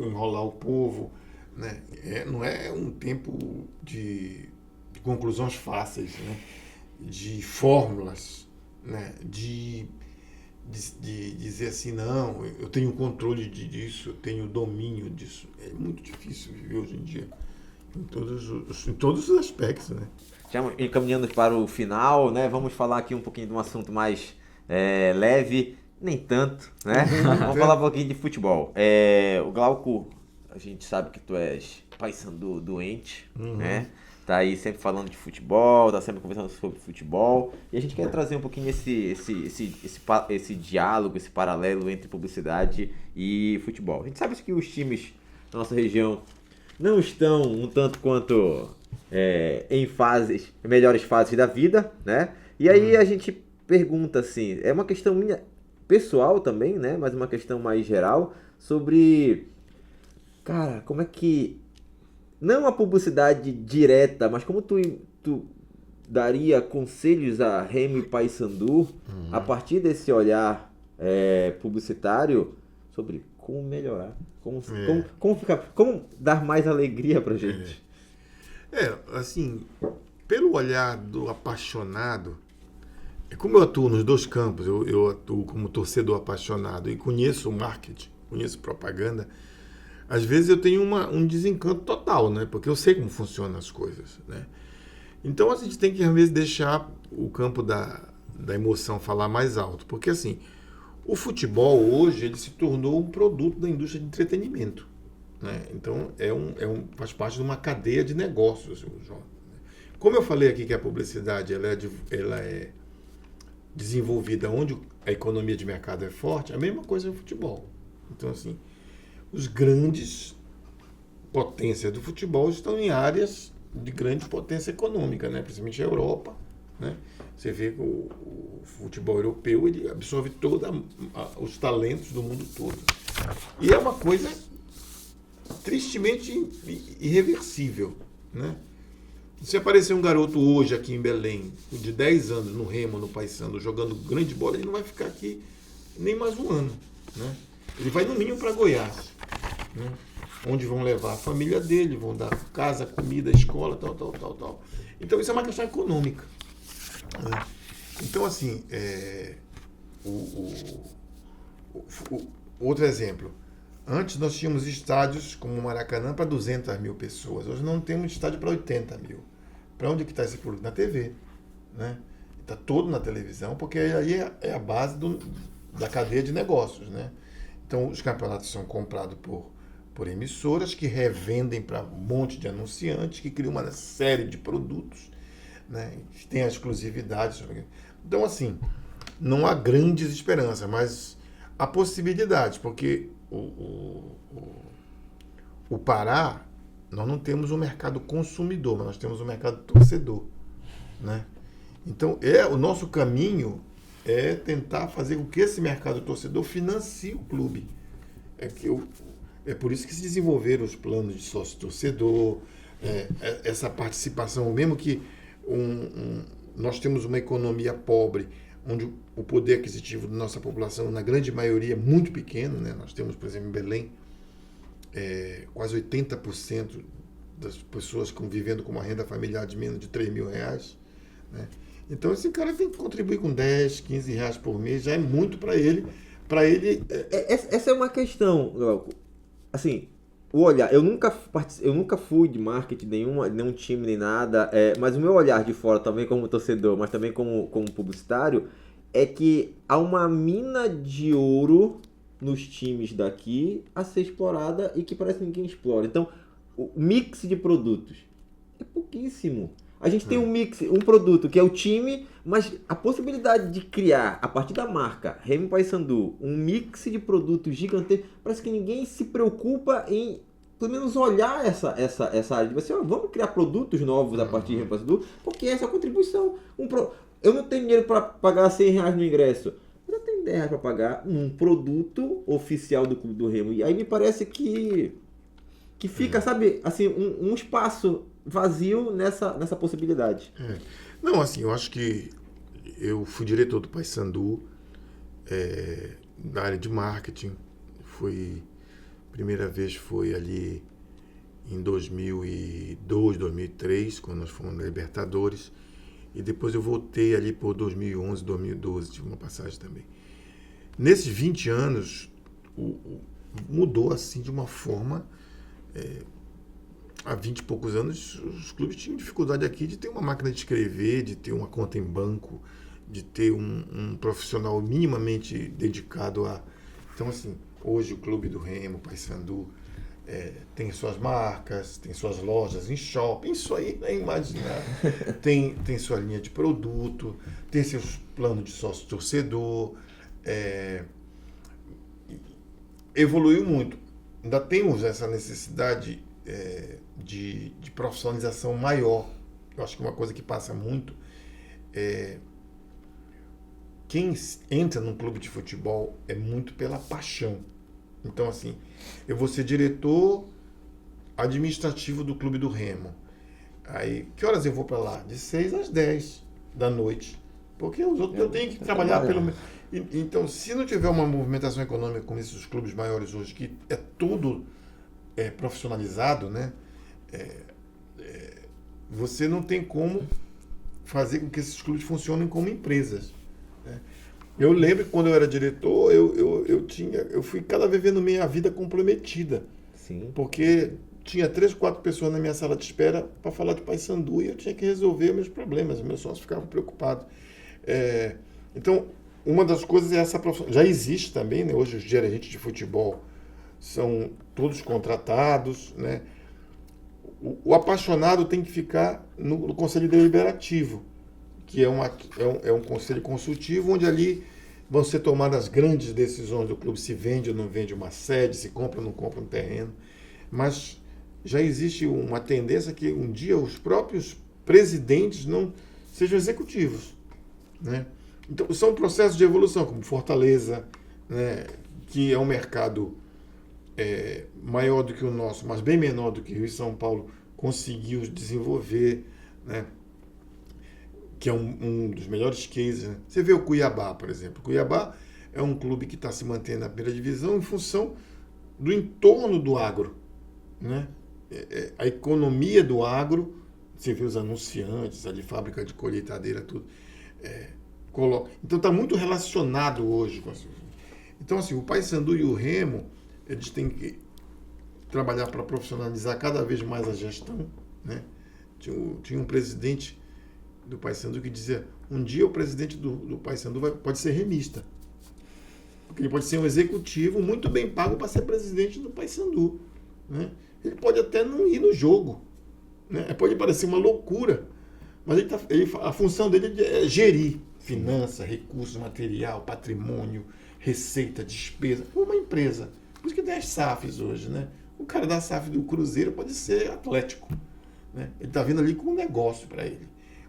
enrolar o povo, né? Não é um tempo de conclusões fáceis, né? De fórmulas, né? De dizer assim, não, eu tenho controle disso, eu tenho domínio disso. É muito difícil viver hoje em dia, em todos os aspectos, né? Já encaminhando para o final, né? Vamos falar aqui um pouquinho de um assunto mais leve, nem tanto, né? Vamos falar um pouquinho de futebol. O Glauco, a gente sabe que tu és paysandu doente, né? Tá aí sempre falando de futebol, tá sempre conversando sobre futebol. E a gente quer trazer um pouquinho esse diálogo, esse paralelo entre publicidade e futebol. A gente sabe que os times da nossa região não estão um tanto quanto em melhores fases da vida, né? E aí a gente pergunta assim, é uma questão minha pessoal também, né? Mas uma questão mais geral sobre, cara, como é que... Não a publicidade direta, mas como tu daria conselhos a Remo e Paysandu a partir desse olhar publicitário sobre como melhorar, como dar mais alegria pra gente? Assim, pelo olhar do apaixonado, como eu atuo nos dois campos, eu atuo como torcedor apaixonado e conheço o marketing, conheço propaganda. Às vezes eu tenho um desencanto total, né? Porque eu sei como funcionam as coisas, né? Então a gente tem que, às vezes, deixar o campo da emoção falar mais alto. Porque, assim, o futebol hoje ele se tornou um produto da indústria de entretenimento, né? Então faz parte de uma cadeia de negócios, João. Como eu falei aqui que a publicidade ela é desenvolvida onde a economia de mercado é forte, a mesma coisa no futebol. Então, assim... Os grandes potências do futebol estão em áreas de grande potência econômica, né? Principalmente a Europa, né? Você vê que o futebol europeu ele absorve todos os talentos do mundo todo. E é uma coisa tristemente irreversível, né? Se aparecer um garoto hoje aqui em Belém, de 10 anos, no Remo, no Paysandu, jogando grande bola, ele não vai ficar aqui nem mais um ano, né? Ele vai no mínimo para Goiás, né? Onde vão levar a família dele, vão dar casa, comida, escola, tal. Então isso é uma questão econômica, né? Então, assim, outro exemplo. Antes nós tínhamos estádios como o Maracanã para 200 mil pessoas. Hoje não temos estádio para 80 mil. Para onde que está esse público? Na TV, né? Está todo na televisão, porque aí é a base da cadeia de negócios, né? Então, os campeonatos são comprados por emissoras que revendem para um monte de anunciantes, que criam uma série de produtos, né? Que tem a exclusividade. Então, assim, não há grandes esperanças, mas há possibilidades, porque o Pará, nós não temos um mercado consumidor, mas nós temos um mercado torcedor, né? Então, o nosso caminho é tentar fazer com que esse mercado torcedor financie o clube. É por isso que se desenvolveram os planos de sócio-torcedor, essa participação, mesmo que nós temos uma economia pobre, onde o poder aquisitivo da nossa população, na grande maioria, é muito pequeno, né? Nós temos, por exemplo, em Belém, quase 80% das pessoas vivendo com uma renda familiar de menos de R$3.000, né? Então, esse cara tem que contribuir com 10, 15 reais por mês, já é muito para ele. Essa é uma questão, Glauco. Assim, o olhar, eu nunca fui de marketing, nenhum time, nem nada, mas o meu olhar de fora, também como torcedor, mas também como publicitário, é que há uma mina de ouro nos times daqui a ser explorada e que parece que ninguém explora. Então, o mix de produtos é pouquíssimo. A gente tem um produto que é o time, mas a possibilidade de criar, a partir da marca Remo Paysandu, um mix de produtos gigantesco, parece que ninguém se preocupa em, pelo menos, olhar essa área. Tipo assim, vamos criar produtos novos a partir de Remo Paysandu, porque essa é a contribuição. Eu não tenho dinheiro para pagar R$100 no ingresso, mas eu tenho R$10 para pagar num produto oficial do Clube do Remo. E aí me parece que fica, sabe, assim, um espaço vazio nessa possibilidade. Não, assim, eu acho que eu fui diretor do Paysandu, da área de marketing. Primeira vez foi ali em 2002, 2003, quando nós fomos na Libertadores. E depois eu voltei ali por 2011, 2012, tive uma passagem também. Nesses 20 anos, mudou assim de uma forma... Há 20 e poucos anos, os clubes tinham dificuldade aqui de ter uma máquina de escrever, de ter uma conta em banco, de ter um profissional minimamente dedicado a... Então, assim, hoje o Clube do Remo, Paysandu, tem suas marcas, tem suas lojas em shopping, isso aí é imaginar. Tem sua linha de produto, tem seus planos de sócio-torcedor, evoluiu muito. Ainda temos essa necessidade de profissionalização maior. Eu acho que uma coisa que passa muito quem entra num clube de futebol é muito pela paixão. Então, assim, eu vou ser diretor administrativo do Clube do Remo. Aí, que horas eu vou para lá? De 6 às 10 da noite. Porque os outros eu tenho que trabalhar pelo menos. Então, se não tiver uma movimentação econômica como esses clubes maiores hoje, que é tudo profissionalizado, né? Você não tem como fazer com que esses clubes funcionem como empresas, né? Eu lembro que quando eu era diretor, eu fui cada vez vendo minha vida comprometida. Sim. Porque tinha 3, 4 pessoas na minha sala de espera para falar de Paysandu e eu tinha que resolver meus problemas. Meus sócios ficavam preocupados. Então, uma das coisas é essa profissão. Já existe também, né? Hoje os gerentes de futebol são todos contratados, né? O apaixonado tem que ficar no Conselho Deliberativo, que é um conselho consultivo, onde ali vão ser tomadas as grandes decisões do clube, se vende ou não vende uma sede, se compra ou não compra um terreno. Mas já existe uma tendência que um dia os próprios presidentes não sejam executivos, né? Então, são processos de evolução, como Fortaleza, né, que é um mercado maior do que o nosso, mas bem menor do que Rio e São Paulo conseguiu desenvolver, né, que é um dos melhores cases, né? Você vê o Cuiabá, por exemplo. O Cuiabá é um clube que está se mantendo na primeira divisão em função do entorno do agro, né? A economia do agro, você vê os anunciantes, ali, fábrica de colheitadeira, tudo. Então está muito relacionado hoje com isso. Então, assim, o Paysandu e o Remo, eles têm que trabalhar para profissionalizar cada vez mais a gestão, né? Tinha um presidente do Paysandu que dizia: um dia o presidente do Paysandu pode ser remista, porque ele pode ser um executivo muito bem pago para ser presidente do Paysandu, né? Ele pode até não ir no jogo, né? Pode parecer uma loucura, mas a função dele é gerir finança, recursos, material, patrimônio, receita, despesa, uma empresa. Por isso que tem as SAFs hoje, né? O cara da SAF do Cruzeiro pode ser atlético, né? Ele está vindo ali com um negócio para ele.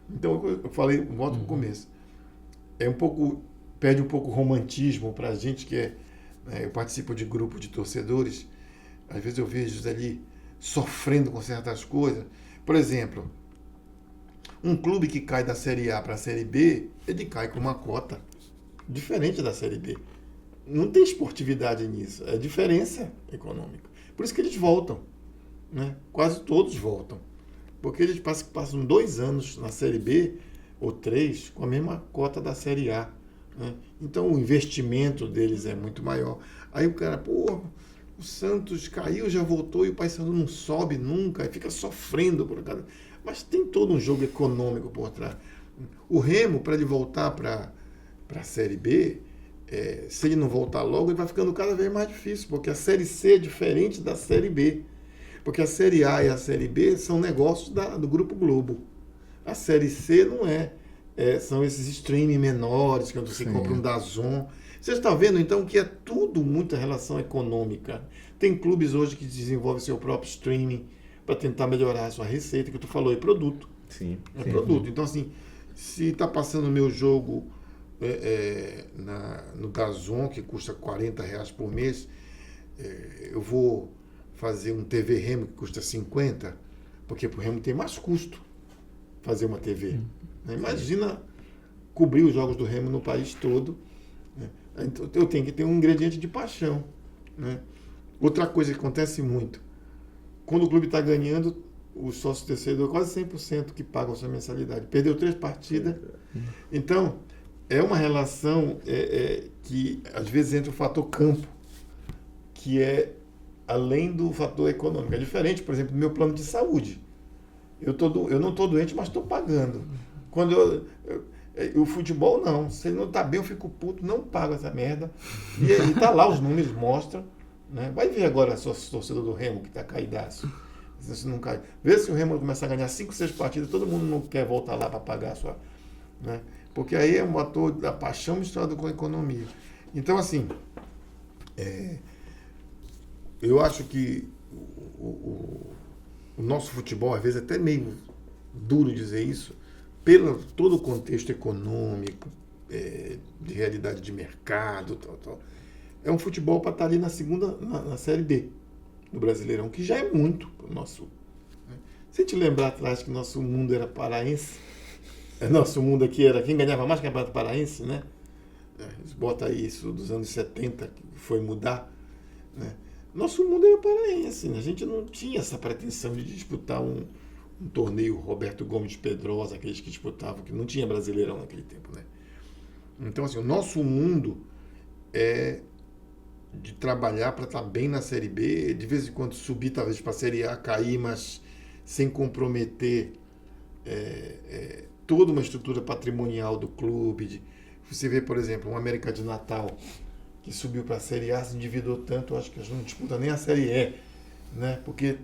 Então, eu falei, volto no começo, perde um pouco o romantismo para a gente que eu participo de grupo de torcedores. Às vezes eu vejo ali sofrendo com certas coisas. Por exemplo, Um clube que cai da Série A para a Série B, ele cai com uma cota diferente da Série B. Não tem esportividade nisso, é diferença econômica. Por isso que eles voltam, né? Quase todos voltam. Porque eles passam 2 anos na Série B, ou 3, com a mesma cota da Série A. Né? Então o investimento deles é muito maior. Aí o cara, pô, o Santos caiu, já voltou e o Paysandu não sobe nunca, aí fica sofrendo por causa. Mas tem todo um jogo econômico por trás. O Remo, para ele voltar para a Série B, se ele não voltar logo, ele vai ficando cada vez mais difícil, porque a Série C é diferente da Série B. Porque a Série A e a Série B são negócios do Grupo Globo. A Série C não é. São esses streaming menores, que você compra um DAZN. Você está vendo, então, que é tudo muita relação econômica. Tem clubes hoje que desenvolvem seu próprio streaming para tentar melhorar a sua receita, que tu falou, é produto. Sim. Produto. Então, assim, se está passando o meu jogo no DAZN, que custa R$40 por mês, eu vou fazer um TV Remo que custa 50, porque para o Remo tem mais custo fazer uma TV. Né? Imagina cobrir os jogos do Remo no país todo. Né? Então, eu tenho que ter um ingrediente de paixão. Né? Outra coisa que acontece muito, quando o clube está ganhando, o sócio torcedor quase 100% que paga a sua mensalidade. Perdeu 3 partidas. Então, é uma relação que às vezes entra o fator campo, que é além do fator econômico. É diferente, por exemplo, do meu plano de saúde. Eu não estou doente, mas estou pagando. Quando o futebol, não. Se ele não está bem, eu fico puto, não pago essa merda. E está lá, os números mostram. Né? Vai ver agora a sua torcida do Remo, que está caidaço. Se não cai. Vê se o Remo começar a ganhar 5, 6 partidas, todo mundo não quer voltar lá para pagar a sua... Né? Porque aí é um ator da paixão misturado com a economia. Então, assim... eu acho que o nosso futebol, às vezes, é até meio duro dizer isso, pelo todo o contexto econômico, de realidade de mercado, tal. É um futebol para estar ali na Série B do Brasileirão, que já é muito para o nosso... Né? Se a gente lembrar atrás que nosso mundo era paraense, nosso mundo aqui era quem ganhava mais que o Campeonato Paraense, né? Bota aí isso dos anos 70, que foi mudar, né? Nosso mundo era paraense, né? A gente não tinha essa pretensão de disputar um torneio Roberto Gomes Pedrosa, aqueles que disputavam, que não tinha Brasileirão naquele tempo, né? Então, assim, o nosso mundo é de trabalhar para estar bem na Série B, de vez em quando subir, talvez, para a Série A, cair, mas sem comprometer toda uma estrutura patrimonial do clube. Você vê, por exemplo, um América de Natal, que subiu para a Série A, se endividou tanto, acho que não disputa nem a Série E, né? Porque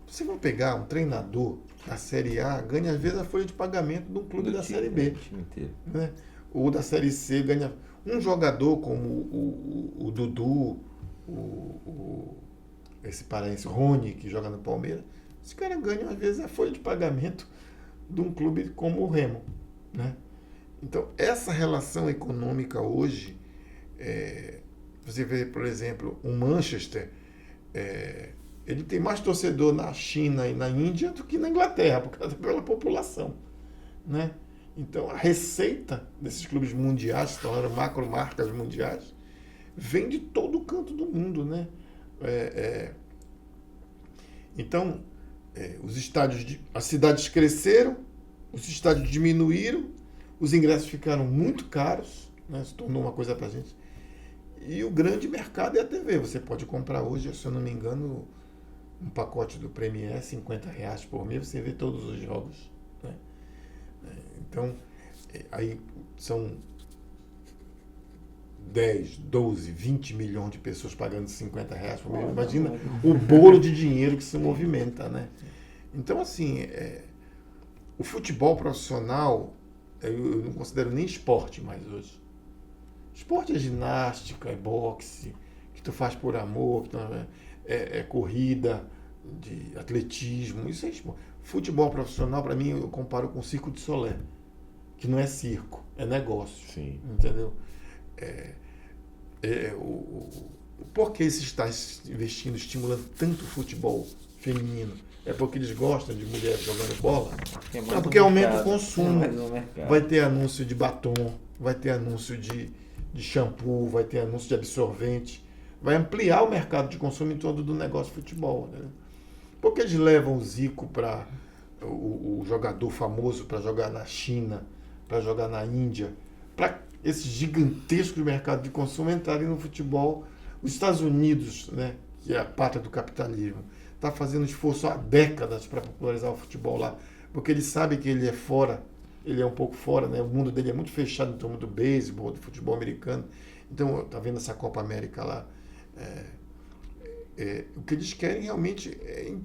você vai pegar um treinador da Série A, ganha às vezes a folha de pagamento de um clube da Série B. Né? Ou da Série C, ganha um jogador como o Dudu, esse paraense Rony, que joga no Palmeiras, esse cara ganha às vezes a folha de pagamento de um clube como o Remo. Né? Então, essa relação econômica hoje, você vê, por exemplo, o Manchester, ele tem mais torcedor na China e na Índia do que na Inglaterra, pela população. Né? Então, a receita desses clubes mundiais, que tornaram macro-marcas mundiais, vem de todo o canto do mundo. Né? Então, os estádios, as cidades cresceram, os estádios diminuíram, os ingressos ficaram muito caros, né? Se tornou uma coisa para a gente. E o grande mercado é a TV. Você pode comprar hoje, se eu não me engano, um pacote do Premier, R$50 por mês, você vê todos os jogos. Né? Então, aí são 10, 12, 20 milhões de pessoas pagando R$50 por mês. Imagina o bolo de dinheiro que se movimenta. Né? Então, assim, o futebol profissional, eu não considero nem esporte mais hoje. Esporte é ginástica, é boxe, que tu faz por amor, que tu, é corrida, de atletismo, isso é esporte. Futebol profissional, para mim, eu comparo com Circo de Solé, que não é circo, é negócio. Sim. Entendeu? Por que se está investindo, estimulando tanto o futebol feminino? É porque eles gostam de mulheres jogando bola? Não, porque aumenta o consumo. Vai Vai ter anúncio de batom, vai ter anúncio de shampoo, vai ter anúncio de absorvente. Vai ampliar o mercado de consumo em torno do negócio de futebol. Né? Porque eles levam o Zico para o jogador famoso para jogar na China, para jogar na Índia, para esse gigantesco mercado de consumo entrarem no futebol. Os Estados Unidos, né, que é a pátria do capitalismo, está fazendo esforço há décadas para popularizar o futebol lá, porque ele sabe que ele é fora, ele é um pouco fora, né? O mundo dele é muito fechado em torno do beisebol, do futebol americano. Então, tá vendo essa Copa América lá? O que eles querem realmente,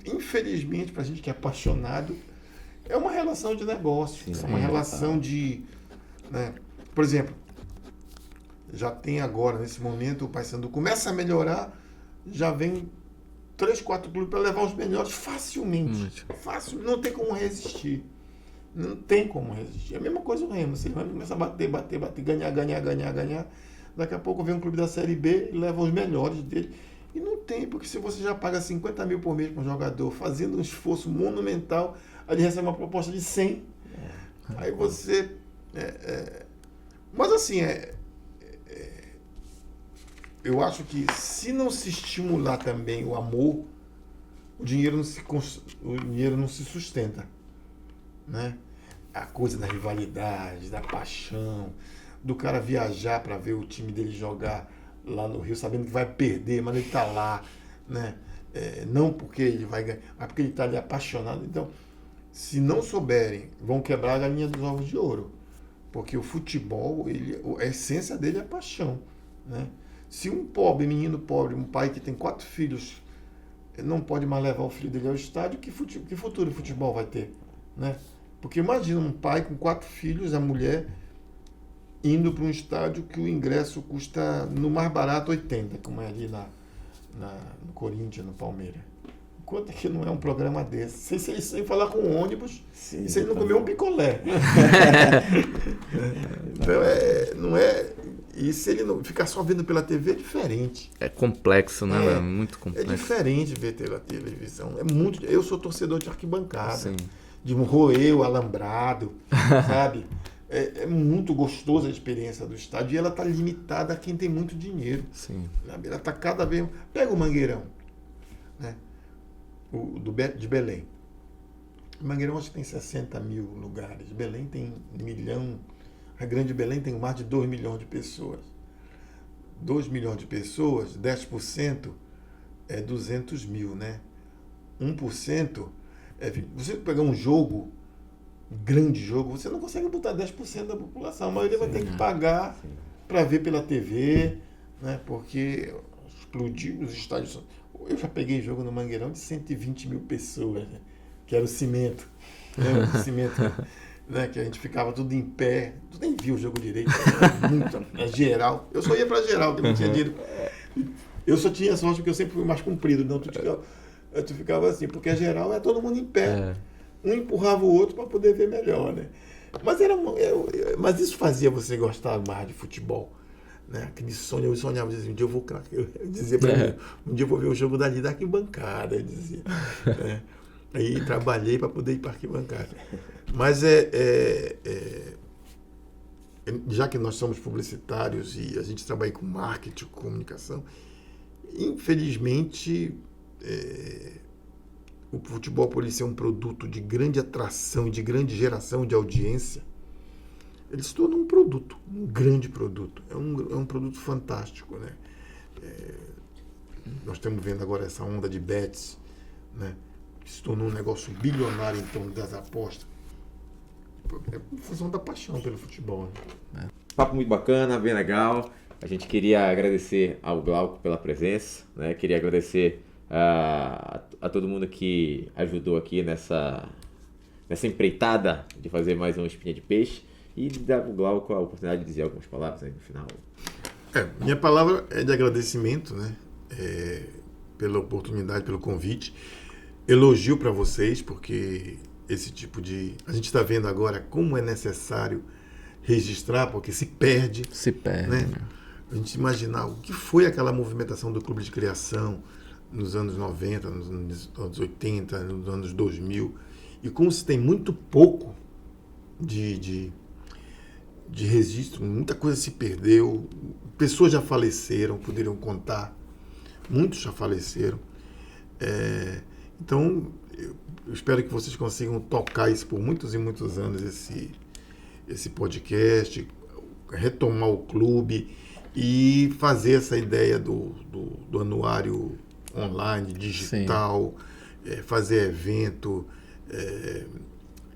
infelizmente, para a gente que é apaixonado, é uma relação de negócio, é uma relação de... Né? Por exemplo, já tem agora, nesse momento, o Paysandu começa a melhorar, já vem 3, 4 clubes para levar os melhores facilmente. Fácil, não tem como resistir. Não tem como resistir. É a mesma coisa o Remo. Se o Remo começa a bater, ganhar. Daqui a pouco vem um clube da Série B e leva os melhores dele. E não tem, porque se você já paga 50 mil por mês para um jogador, fazendo um esforço monumental, aí ele recebe uma proposta de 100. Aí você... Mas assim, eu acho que se não se estimular também o amor, o dinheiro não se sustenta. Né? A coisa da rivalidade, da paixão, do cara viajar para ver o time dele jogar lá no Rio, sabendo que vai perder, mas ele está lá, né? Não porque ele vai ganhar, mas porque ele está ali apaixonado. Então, se não souberem, vão quebrar a galinha dos ovos de ouro, porque o futebol, a essência dele é a paixão, né? Se um menino pobre, um pai que tem 4 filhos, não pode mais levar o filho dele ao estádio, que futuro o futebol vai ter, né? Porque imagina um pai com 4 filhos, a mulher indo para um estádio que o ingresso custa, no mais barato, 80, como é ali no Corinthians, no Palmeiras. Quanto é que não é um programa desse? Sem falar com o ônibus, sim, e se ele não comer um picolé. Então, não é... E se ele não ficar só vendo pela TV, é diferente. É complexo, né? É muito complexo. É diferente ver pela televisão. Eu sou torcedor de arquibancada. Sim. De roer o alambrado, sabe? É muito gostosa a experiência do estádio e ela está limitada a quem tem muito dinheiro. Sim. Sabe? Ela está cada vez... Pega o Mangueirão, né? De Belém. O Mangueirão acho que tem 60 mil lugares. Belém tem 1 milhão. A Grande Belém tem mais de 2 milhões de pessoas. 2 milhões de pessoas, 10% é 200 mil, né? 1%... Você pegar um grande jogo, você não consegue botar 10% da população. A maioria vai ter que pagar para ver pela TV, né? Porque explodiu os estádios. Eu já peguei jogo no Mangueirão de 120 mil pessoas, né? Que era o cimento. Lembra do cimento? Né? Que a gente ficava tudo em pé. Tu nem viu o jogo direito. Geral. Eu só ia para geral, que não tinha dinheiro. Eu só tinha sorte porque eu sempre fui mais comprido. Não, tu ficava assim, porque a geral é todo mundo em pé. Um empurrava o outro para poder ver melhor, né? Mas isso fazia você gostar mais de futebol, né? Aquele sonho, eu sonhava, dizia, um dia eu vou craque. Eu dizia para mim, um dia eu vou ver o jogo da arquibancada, eu dizia. Né? Aí trabalhei para poder ir para arquibancada. Mas já que nós somos publicitários e a gente trabalha com marketing, com comunicação, infelizmente... o futebol, por ele ser um produto de grande atração e de grande geração de audiência, ele se torna um produto, um grande produto. É um produto fantástico, né? Nós estamos vendo agora essa onda de bets, né? Que se tornou um negócio bilionário em torno das apostas. É em função da paixão pelo futebol, né? Papo muito bacana, bem legal. A gente queria agradecer ao Glauco pela presença, né? Queria agradecer a todo mundo que ajudou aqui nessa empreitada de fazer mais uma Espinha de Peixe e dar para o Glauco a oportunidade de dizer algumas palavras aí no final. Minha palavra é de agradecimento, né? Pela oportunidade, pelo convite. Elogio para vocês, porque esse tipo de... A gente está vendo agora como é necessário registrar, porque se perde. Se perde, né? A gente imaginar o que foi aquela movimentação do clube de criação, nos anos 90, nos anos 80, nos anos 2000. E como se tem muito pouco de registro, muita coisa se perdeu, pessoas já faleceram, poderiam contar, muitos já faleceram. Então, eu espero que vocês consigam tocar isso por muitos e muitos anos, esse podcast, retomar o clube e fazer essa ideia do anuário online, digital, fazer evento,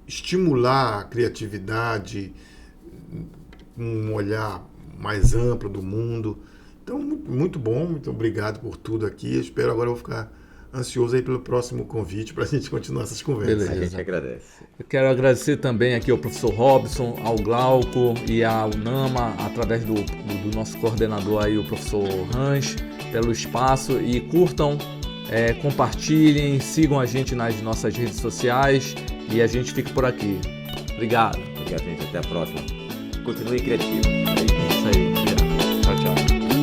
estimular a criatividade, um olhar mais amplo do mundo. Então, muito bom, muito obrigado por tudo aqui. Eu espero agora, eu vou ficar ansioso aí pelo próximo convite para a gente continuar essas conversas. Beleza. A gente agradece. Eu quero agradecer também aqui ao professor Robson, ao Glauco e ao Nama, através do nosso coordenador aí, o professor Ranch, pelo espaço, e curtam, compartilhem, sigam a gente nas nossas redes sociais e a gente fica por aqui. Obrigado. Obrigado, gente. Até a próxima. Continue criativo. É isso aí. Obrigado. Tchau, tchau.